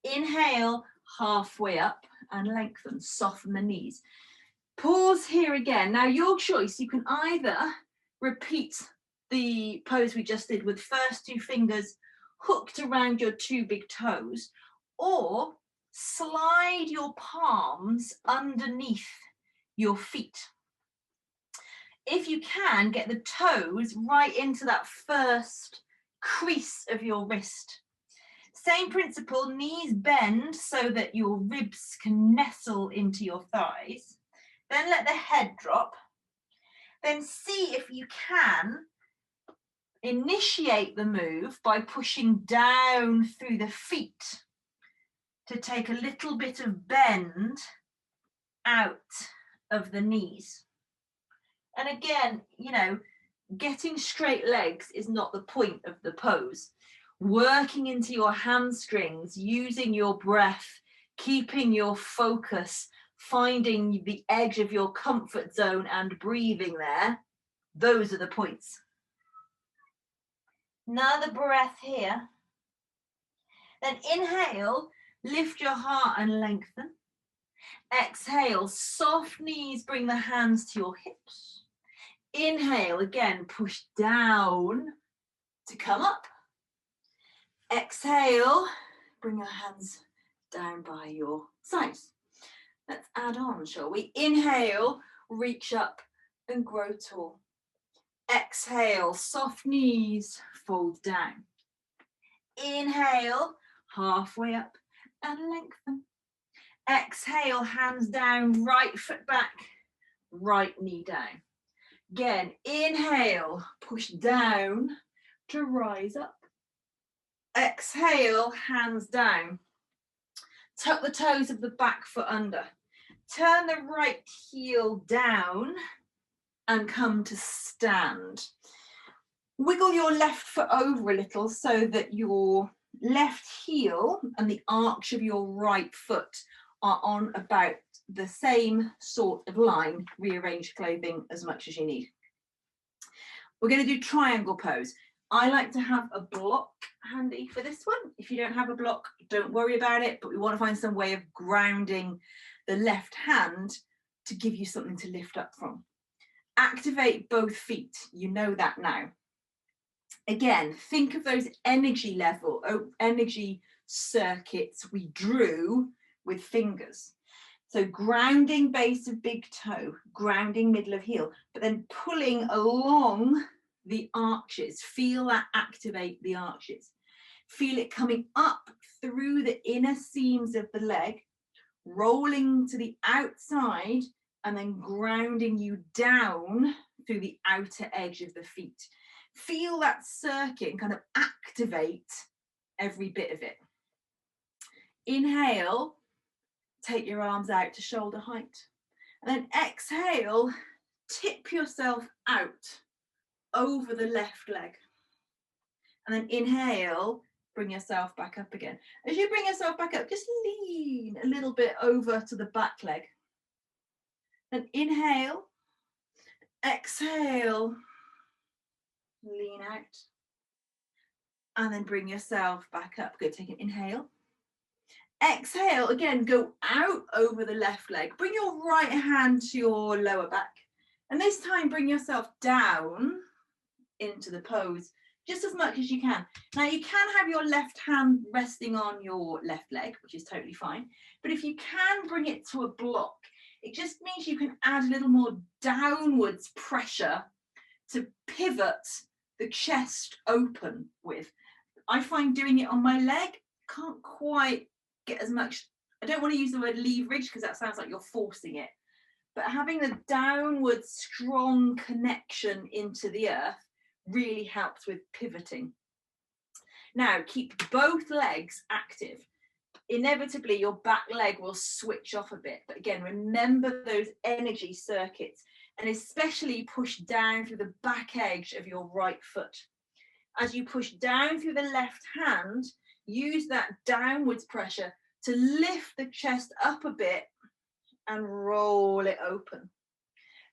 Inhale, halfway up and lengthen, soften the knees. Pause here again. Now your choice, you can either repeat the pose we just did with first 2 fingers hooked around your 2 big toes, or slide your palms underneath your feet. If you can, get the toes right into that first crease of your wrist. Same principle, knees bend so that your ribs can nestle into your thighs. Then let the head drop. Then see if you can initiate the move by pushing down through the feet to take a little bit of bend out of the knees. And again, you know, getting straight legs is not the point of the pose. Working into your hamstrings, using your breath, keeping your focus, finding the edge of your comfort zone and breathing there, those are the points. Another breath here. Then inhale, lift your heart and lengthen. Exhale, soft knees, bring the hands to your hips. Inhale, again, push down to come up. Exhale, bring your hands down by your sides. Let's add on, shall we? Inhale, reach up and grow tall. Exhale, soft knees, fold down. Inhale, halfway up and lengthen. Exhale, hands down, right foot back, right knee down. Again, inhale, push down to rise up. Exhale, hands down. Tuck the toes of the back foot under. Turn the right heel down and come to stand. Wiggle your left foot over a little so that your left heel and the arch of your right foot are on about the same sort of line. Rearrange clothing as much as you need. We're going to do triangle pose. I like to have a block handy for this one. If you don't have a block, don't worry about it, but we want to find some way of grounding the left hand to give you something to lift up from. Activate both feet, you know that now. Again, think of those energy circuits we drew with fingers. So grounding base of big toe, grounding middle of heel, but then pulling along the arches. Feel that activate the arches. Feel it coming up through the inner seams of the leg, rolling to the outside, and then grounding you down through the outer edge of the feet. Feel that circuit and kind of activate every bit of it. Inhale, take your arms out to shoulder height. And then exhale, tip yourself out over the left leg. And then inhale, bring yourself back up again. As you bring yourself back up, just lean a little bit over to the back leg. Then inhale, exhale, lean out. And then bring yourself back up. Good, take an inhale. Exhale, again, go out over the left leg. Bring your right hand to your lower back. And this time, bring yourself down into the pose just as much as you can. Now, you can have your left hand resting on your left leg, which is totally fine. But if you can bring it to a block, it just means you can add a little more downwards pressure to pivot the chest open with. I find doing it on my leg, can't quite get as much. I don't want to use the word leverage because that sounds like you're forcing it. But having the downward strong connection into the earth really helps with pivoting. Now, keep both legs active. Inevitably, your back leg will switch off a bit. But again, remember those energy circuits, and especially push down through the back edge of your right foot. As you push down through the left hand, use that downwards pressure to lift the chest up a bit and roll it open.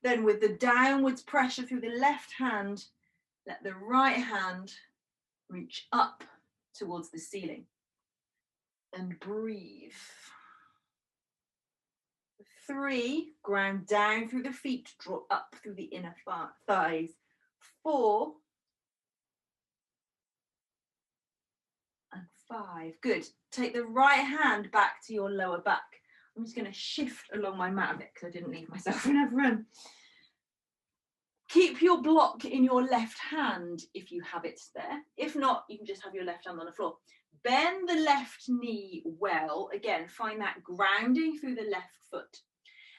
Then with the downwards pressure through the left hand, let the right hand reach up towards the ceiling. And breathe. 3, ground down through the feet, draw up through the inner thighs. 4, and 5. Good. Take the right hand back to your lower back. I'm just going to shift along my mat a bit because I didn't leave myself enough room. Keep your block in your left hand if you have it there. If not, you can just have your left hand on the floor. Bend the left knee well. Again, find that grounding through the left foot.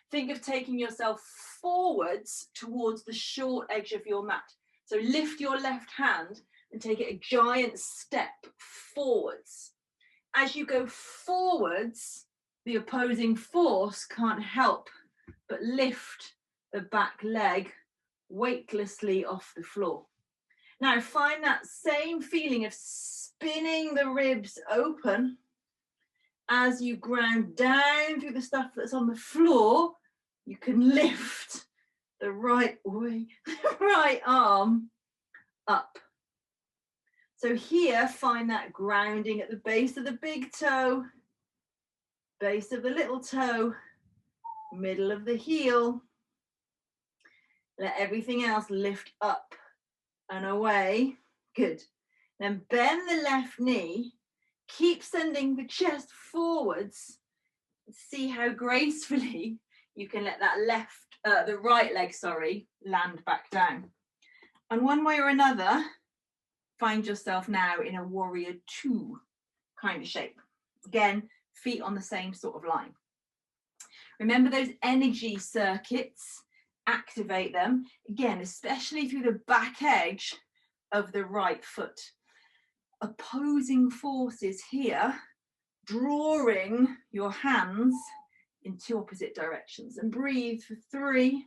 Think of taking yourself forwards towards the short edge of your mat. So lift your left hand and take it a giant step forwards. As you go forwards, the opposing force can't help but lift the back leg weightlessly off the floor. Now find that same feeling of spinning the ribs open as you ground down through the stuff that's on the floor. You can lift the right arm up. So here, find that grounding at the base of the big toe, base of the little toe, middle of the heel. Let everything else lift up and away. Good. Then bend the left knee. Keep sending the chest forwards. See how gracefully you can let that the right leg, land back down. And one way or another, find yourself now in a warrior 2 kind of shape. Again, feet on the same sort of line. Remember those energy circuits, activate them. Again, especially through the back edge of the right foot. Opposing forces here, drawing your hands in 2 opposite directions. And breathe for 3,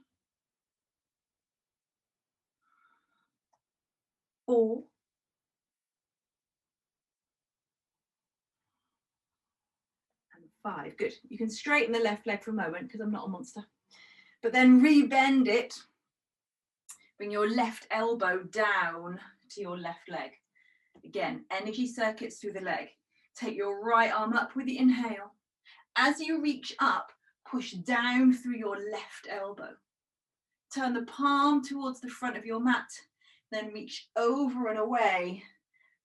4, and 5. Good. You can straighten the left leg for a moment because I'm not a monster. But then rebend it. Bring your left elbow down to your left leg. Again, energy circuits through the leg. Take your right arm up with the inhale. As you reach up, push down through your left elbow. Turn the palm towards the front of your mat. Then reach over and away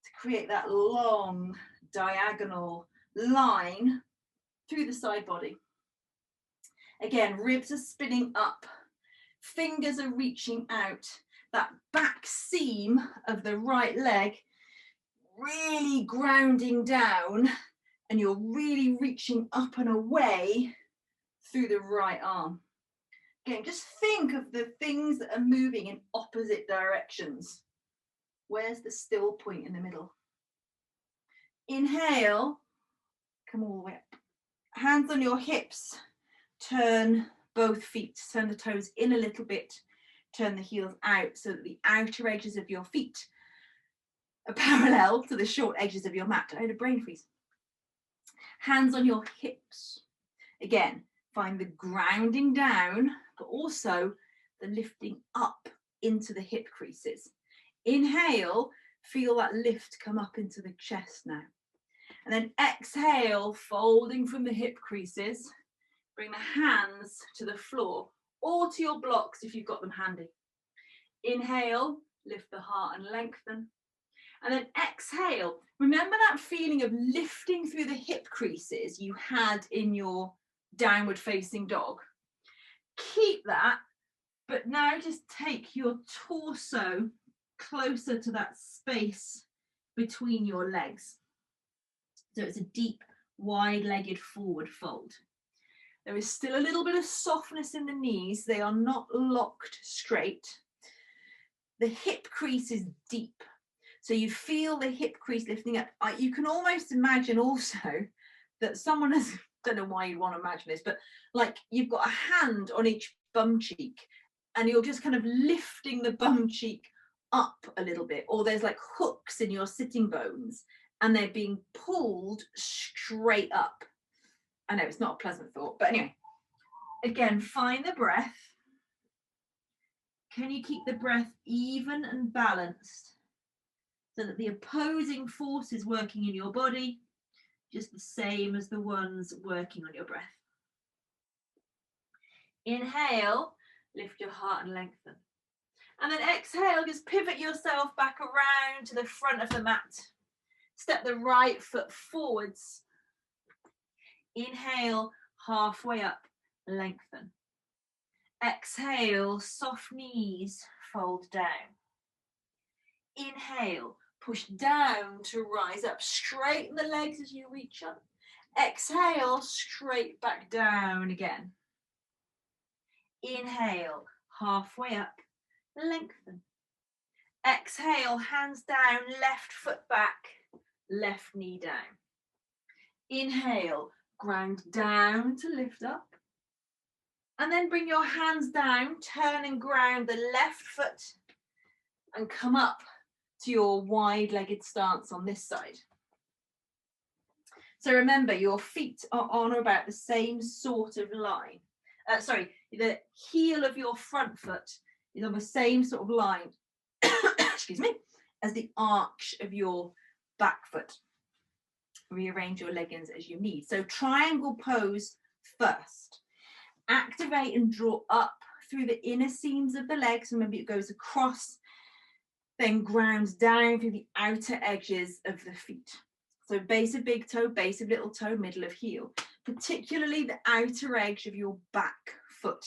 to create that long diagonal line through the side body. Again, ribs are spinning up, fingers are reaching out, that back seam of the right leg really grounding down, and you're really reaching up and away through the right arm. Again, just think of the things that are moving in opposite directions. Where's the still point in the middle? Inhale, come all the way up. Hands on your hips, turn both feet, turn the toes in a little bit, turn the heels out so that the outer edges of your feet are parallel to the short edges of your mat. I had a brain freeze. Hands on your hips. Again, find the grounding down, but also the lifting up into the hip creases. Inhale, feel that lift come up into the chest now. And then exhale, folding from the hip creases. Bring the hands to the floor or to your blocks if you've got them handy. Inhale, lift the heart and lengthen. And then exhale. Remember that feeling of lifting through the hip creases you had in your downward facing dog? Keep that, but now just take your torso closer to that space between your legs. So it's a deep, wide-legged forward fold. There is still a little bit of softness in the knees. They are not locked straight. The hip crease is deep. So you feel the hip crease lifting up. You can almost imagine also that someone has, don't know why you want to imagine this, but like you've got a hand on each bum cheek and you're just kind of lifting the bum cheek up a little bit, or there's like hooks in your sitting bones and they're being pulled straight up. I know it's not a pleasant thought, but anyway, again, find the breath. Can you keep the breath even and balanced so that the opposing forces working in your body just the same as the ones working on your breath? Inhale, lift your heart and lengthen. And then exhale, just pivot yourself back around to the front of the mat. Step the right foot forwards. Inhale, halfway up, lengthen. Exhale, soft knees, fold down. Inhale, push down to rise up. Straighten the legs as you reach up. Exhale, straight back down again. Inhale, halfway up, lengthen. Exhale, hands down, left foot back, left knee down. Inhale, ground down to lift up. And then bring your hands down, turn and ground the left foot and come up to your wide-legged stance on this side. So remember, your feet are on or about the same sort of line. The heel of your front foot is on the same sort of line, excuse me, as the arch of your back foot. Rearrange your leggings as you need. So triangle pose first. Activate and draw up through the inner seams of the legs. Remember, it goes across, then grounds down through the outer edges of the feet. So base of big toe, base of little toe, middle of heel, particularly the outer edge of your back foot.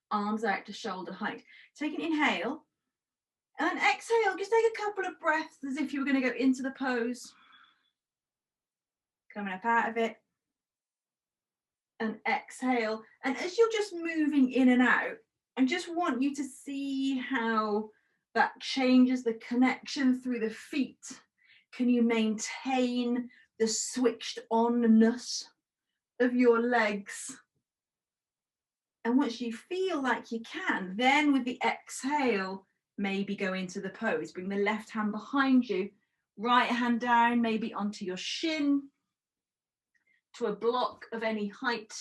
Arms out to shoulder height. Take an inhale and then exhale. Just take a couple of breaths as if you were going to go into the pose. Coming up out of it. And exhale. And as you're just moving in and out, I just want you to see how that changes the connection through the feet. Can you maintain the switched onness of your legs? And once you feel like you can, then with the exhale, maybe go into the pose. Bring the left hand behind you, right hand down, maybe onto your shin, to a block of any height,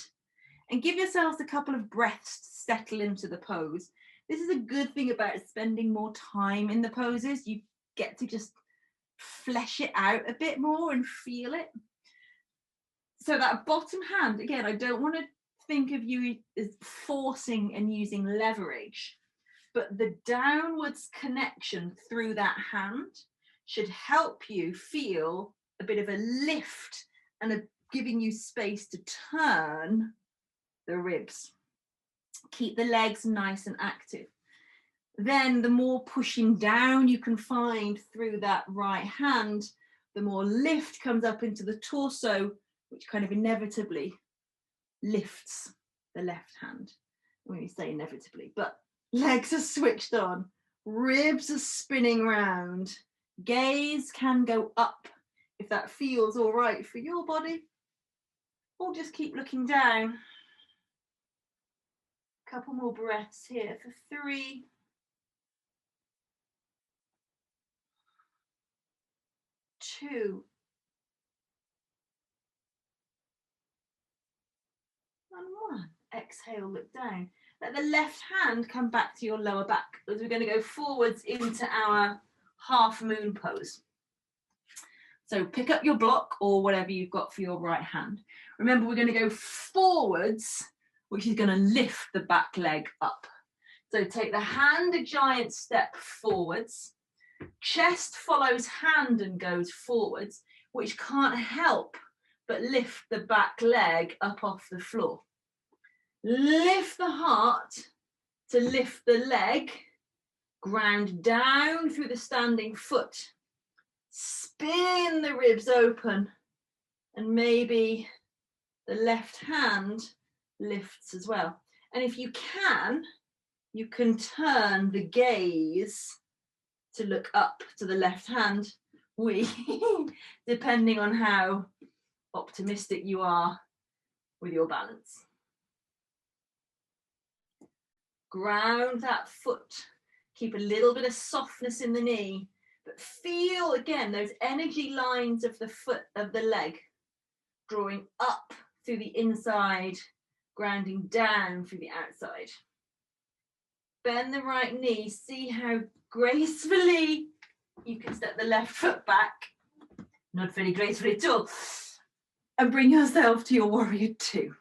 and give yourselves a couple of breaths to settle into the pose. This is a good thing about spending more time in the poses. You get to just flesh it out a bit more and feel it. So that bottom hand, again, I don't want to think of you as forcing and using leverage, but the downwards connection through that hand should help you feel a bit of a lift and giving you space to turn the ribs. Keep the legs nice and active. Then the more pushing down you can find through that right hand, the more lift comes up into the torso, which kind of inevitably lifts the left hand. When you say inevitably, but legs are switched on, ribs are spinning round, gaze can go up if that feels all right for your body, or just keep looking down. A couple more breaths here for 3, 2, and 1. Exhale, look down. Let the left hand come back to your lower back as we're going to go forwards into our half moon pose. So pick up your block or whatever you've got for your right hand. Remember, we're going to go forwards, which is going to lift the back leg up. So take the hand a giant step forwards. Chest follows hand and goes forwards, which can't help but lift the back leg up off the floor. Lift the heart to lift the leg, ground down through the standing foot, spin the ribs open, and maybe the left hand lifts as well. And if you can turn the gaze to look up to the left hand, depending on how optimistic you are with your balance. Ground that foot, keep a little bit of softness in the knee, but feel again those energy lines of the foot, of the leg, drawing up through the inside, grounding down through the outside. Bend the right knee, see how gracefully you can step the left foot back, not very gracefully at all, and bring yourself to your warrior 2.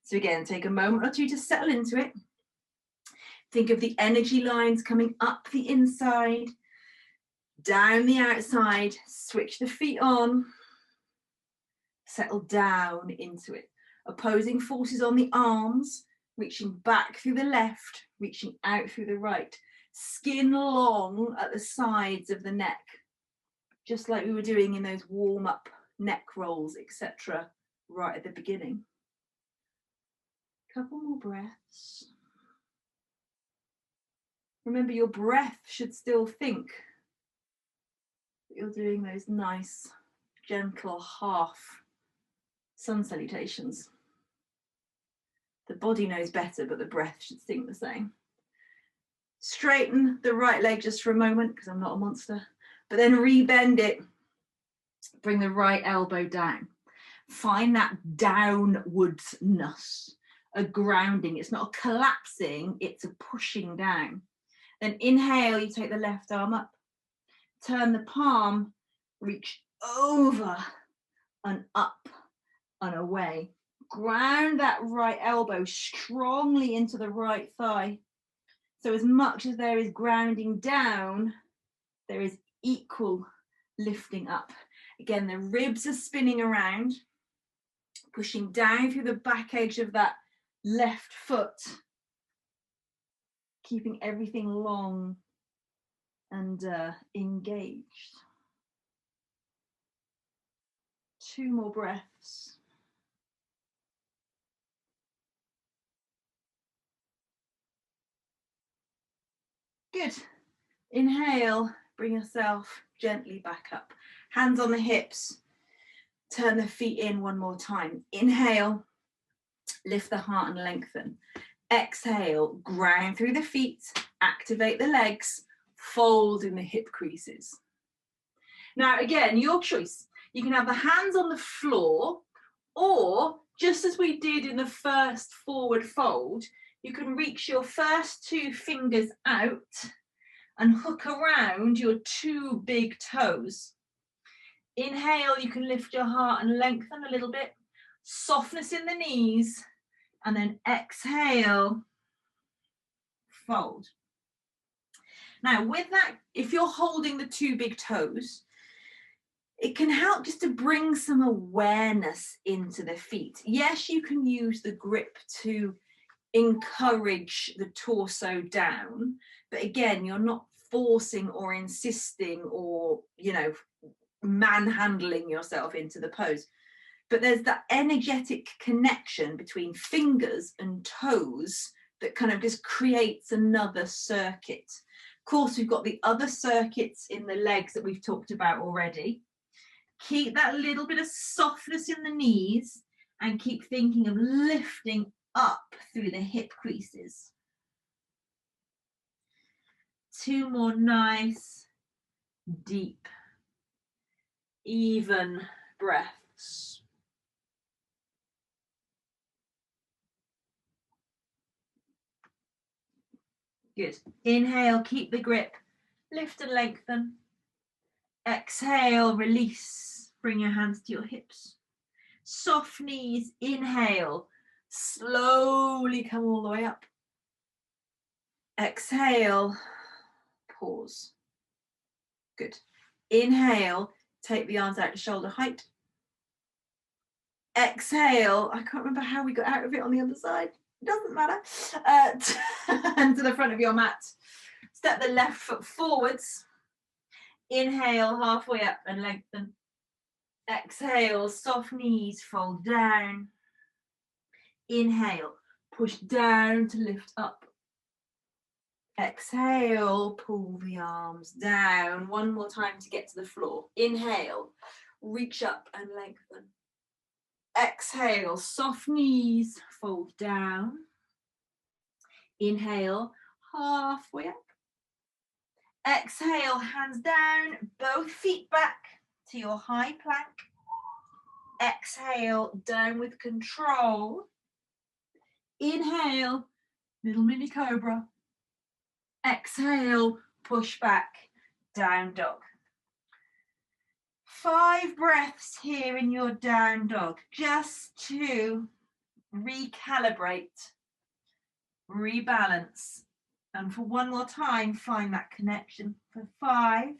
So again, take a moment or two to settle into it. Think of the energy lines coming up the inside, down the outside, switch the feet on, settle down into it. Opposing forces on the arms, reaching back through the left, reaching out through the right. Skin long at the sides of the neck, just like we were doing in those warm-up neck rolls, etc., right at the beginning. Couple more breaths. Remember, your breath should still think that you're doing those nice, gentle half sun salutations. The body knows better, but the breath should think the same. Straighten the right leg just for a moment, because I'm not a monster, but then rebend it. Bring the right elbow down. Find that downwardsness, a grounding. It's not a collapsing, it's a pushing down. Then inhale, you take the left arm up. Turn the palm, reach over and up and away. Ground that right elbow strongly into the right thigh. So as much as there is grounding down, there is equal lifting up. Again, the ribs are spinning around, pushing down through the back edge of that left foot, keeping everything long and engaged. 2 more breaths. Good. Inhale, bring yourself gently back up. Hands on the hips. Turn the feet in one more time. Inhale, lift the heart and lengthen. Exhale, ground through the feet, activate the legs, fold in the hip creases. Now again, your choice. You can have the hands on the floor, or just as we did in the first forward fold, you can reach your first 2 fingers out and hook around your 2 big toes. Inhale, you can lift your heart and lengthen a little bit, softness in the knees, and then exhale, fold. Now with that, if you're holding the two big toes, it can help just to bring some awareness into the feet. Yes, you can use the grip to encourage the torso down, but again, you're not forcing or insisting or, you know, manhandling yourself into the pose. But there's that energetic connection between fingers and toes that kind of just creates another circuit. Of course, we've got the other circuits in the legs that we've talked about already. Keep that little bit of softness in the knees and keep thinking of lifting up through the hip creases. 2 more nice, deep, even breaths. Good. Inhale, keep the grip, lift and lengthen. Exhale, release, bring your hands to your hips. Soft knees, inhale, slowly come all the way up. Exhale, pause. Good. Inhale, take the arms out to shoulder height. Exhale, I can't remember how we got out of it on the other side. It doesn't matter. Turn to the front of your mat. Step the left foot forwards. Inhale, halfway up and lengthen. Exhale, soft knees, fold down. Inhale, push down to lift up. Exhale, pull the arms down. One more time to get to the floor. Inhale, reach up and lengthen. Exhale, soft knees, fold down. Inhale, halfway up. Exhale, hands down, both feet back to your high plank. Exhale, down with control. Inhale, little mini cobra. Exhale, push back, down dog. 5 breaths here in your down dog, just to recalibrate, rebalance. And for one more time, find that connection for 5,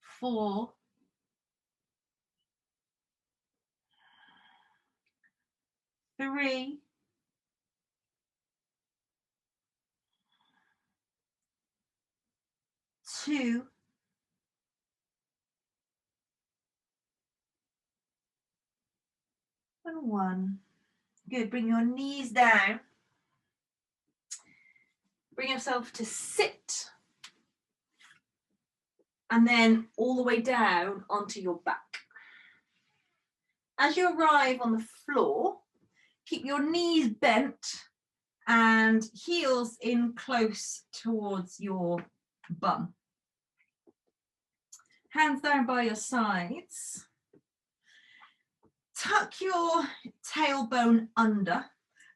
4, 3, 2, and 1. Good, bring your knees down. Bring yourself to sit. And then all the way down onto your back. As you arrive on the floor, keep your knees bent and heels in close towards your bum. Hands down by your sides. Tuck your tailbone under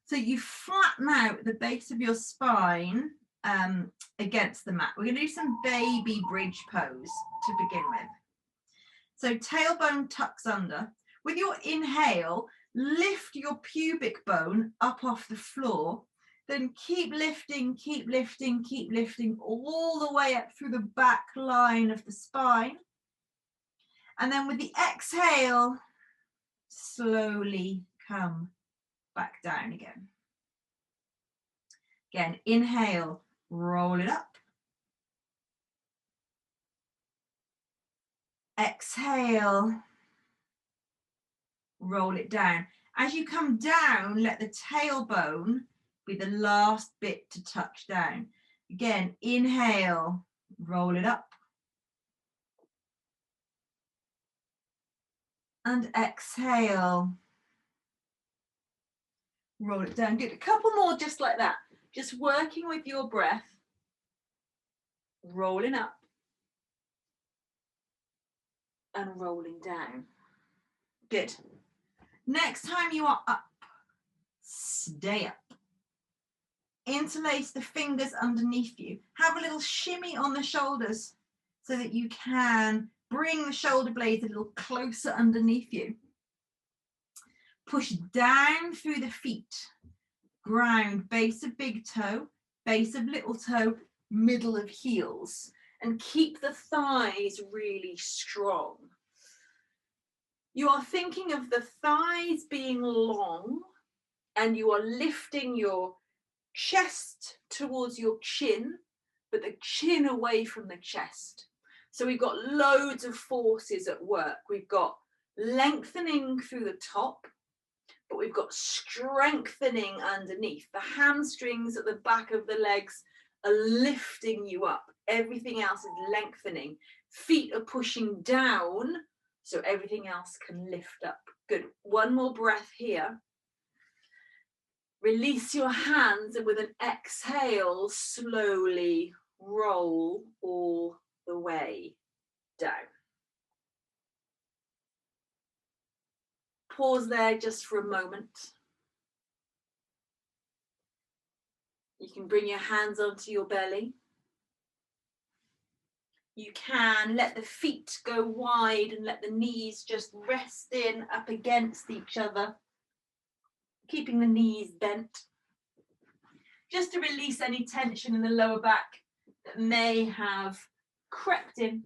so you flatten out the base of your spine against the mat. We're going to do some baby bridge pose to begin with. So tailbone tucks under. With your inhale, lift your pubic bone up off the floor. Then keep lifting, keep lifting, keep lifting all the way up through the back line of the spine. And then with the exhale, slowly come back down again. Again, inhale, roll it up. Exhale, roll it down. As you come down, let the tailbone be the last bit to touch down. Again, inhale, roll it up. And exhale, roll it down. Good. A couple more just like that. Just working with your breath, rolling up and rolling down. Good. Next time you are up, stay up. Interlace the fingers underneath you. Have a little shimmy on the shoulders so that you can bring the shoulder blades a little closer underneath you. Push down through the feet. Ground, base of big toe, base of little toe, middle of heels. And keep the thighs really strong. You are thinking of the thighs being long, and you are lifting your chest towards your chin, but the chin away from the chest. So we've got loads of forces at work. We've got lengthening through the top, but we've got strengthening underneath. The hamstrings at the back of the legs are lifting you up. Everything else is lengthening. Feet are pushing down, so everything else can lift up. Good. One more breath here. Release your hands, and with an exhale, slowly roll all the way down. Pause there just for a moment. You can bring your hands onto your belly. You can let the feet go wide and let the knees just rest in up against each other, keeping the knees bent, just to release any tension in the lower back that may have crept in.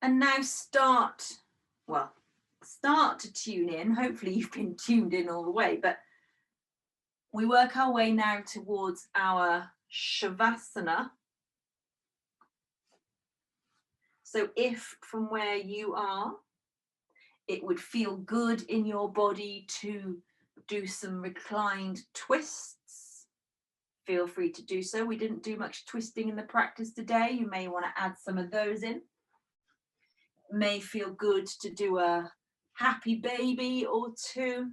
And now start to tune in. Hopefully you've been tuned in all the way, but we work our way now towards our Shavasana. So if from where you are, it would feel good in your body to do some reclined twists, feel free to do so. We didn't do much twisting in the practice today. You may want to add some of those in. It may feel good to do a happy baby or two.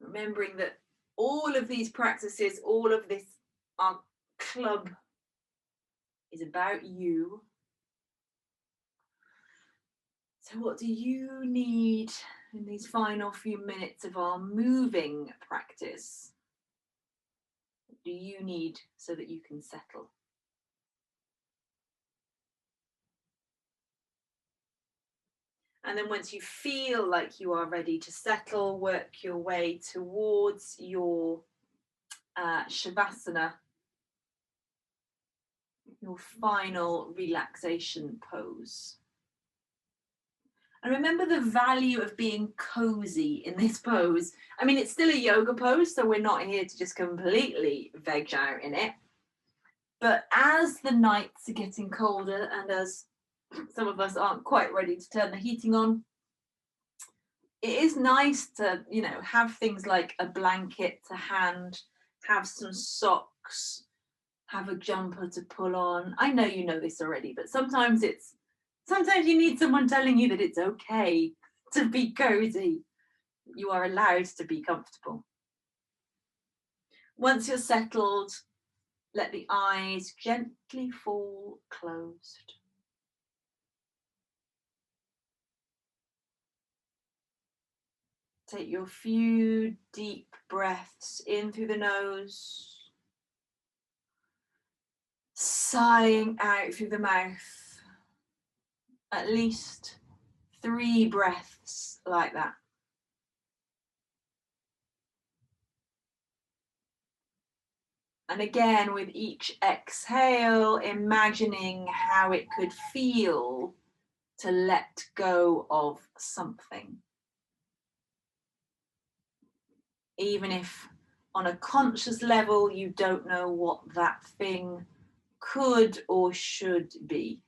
Remembering that all of these practices, all of this, our club is about you. So what do you need in these final few minutes of our moving practice? What do you need so that you can settle? And then once you feel like you are ready to settle, work your way towards your Shavasana, your final relaxation pose. And remember the value of being cozy in this pose. I mean, it's still a yoga pose, so we're not here to just completely veg out in it. But as the nights are getting colder and as some of us aren't quite ready to turn the heating on, it is nice to, have things like a blanket to hand, have some socks, have a jumper to pull on. I know you know this already, but sometimes you need someone telling you that it's okay to be cozy. You are allowed to be comfortable. Once you're settled, let the eyes gently fall closed. Take your few deep breaths in through the nose, sighing out through the mouth. At least 3 breaths like that. And again, with each exhale, imagining how it could feel to let go of something. Even if on a conscious level, you don't know what that thing could or should be.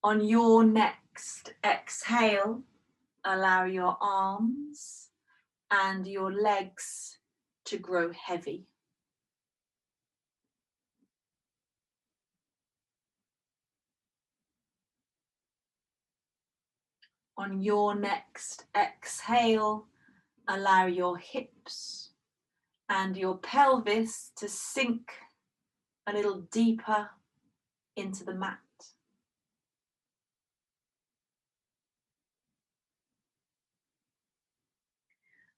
On your next exhale, allow your arms and your legs to grow heavy. On your next exhale, allow your hips and your pelvis to sink a little deeper into the mat.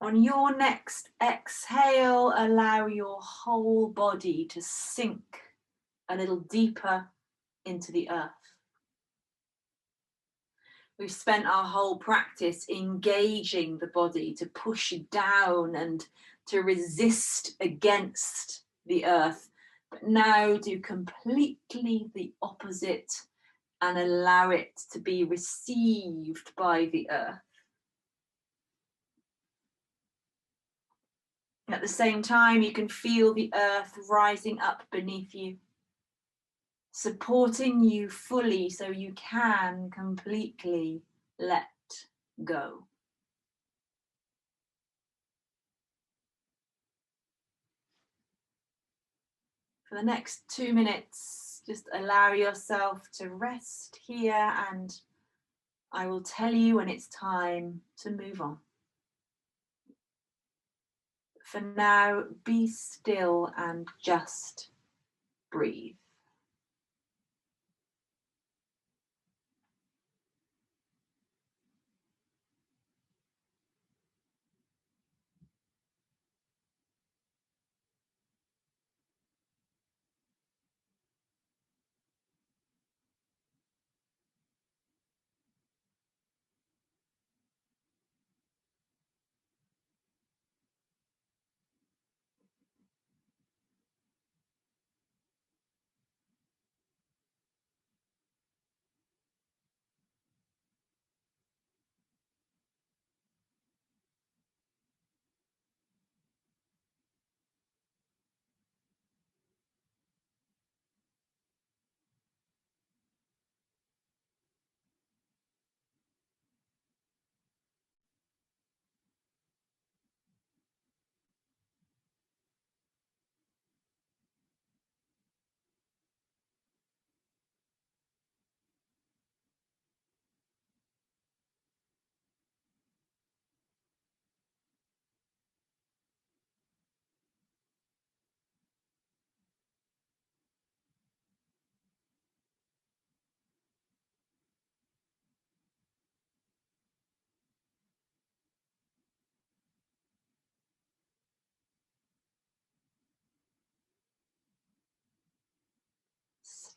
On your next exhale, allow your whole body to sink a little deeper into the earth. We've spent our whole practice engaging the body to push down and to resist against the earth. But now do completely the opposite and allow it to be received by the earth. At the same time, you can feel the earth rising up beneath you, supporting you fully so you can completely let go. For the next 2 minutes, just allow yourself to rest here, and I will tell you when it's time to move on. For now, be still and just breathe.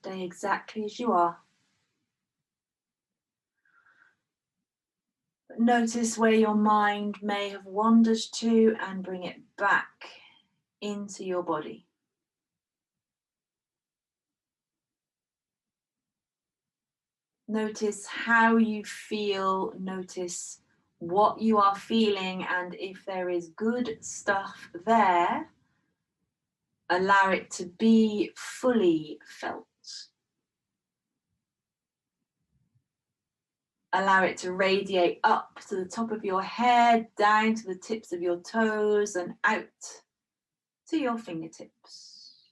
Stay exactly as you are. But notice where your mind may have wandered to and bring it back into your body. Notice how you feel, notice what you are feeling, and if there is good stuff there, allow it to be fully felt. Allow it to radiate up to the top of your head, down to the tips of your toes, and out to your fingertips.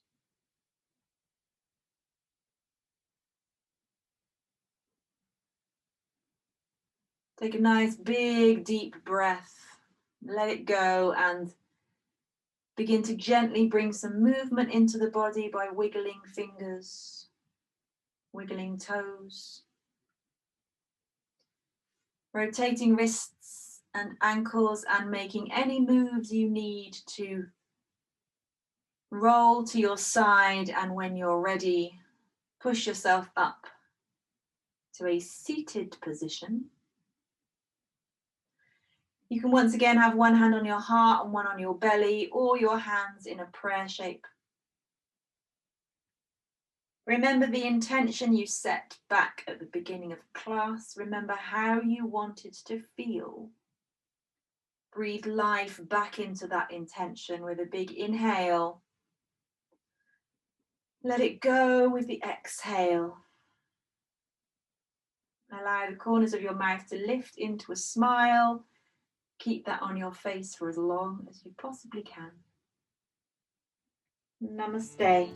Take a nice big deep breath, let it go, and begin to gently bring some movement into the body by wiggling fingers, wiggling toes, rotating wrists and ankles, and making any moves you need to roll to your side. And when you're ready, push yourself up to a seated position. You can once again have one hand on your heart and one on your belly, or your hands in a prayer shape. Remember the intention you set back at the beginning of class. Remember how you wanted to feel. Breathe life back into that intention with a big inhale. Let it go with the exhale. Allow the corners of your mouth to lift into a smile. Keep that on your face for as long as you possibly can. Namaste.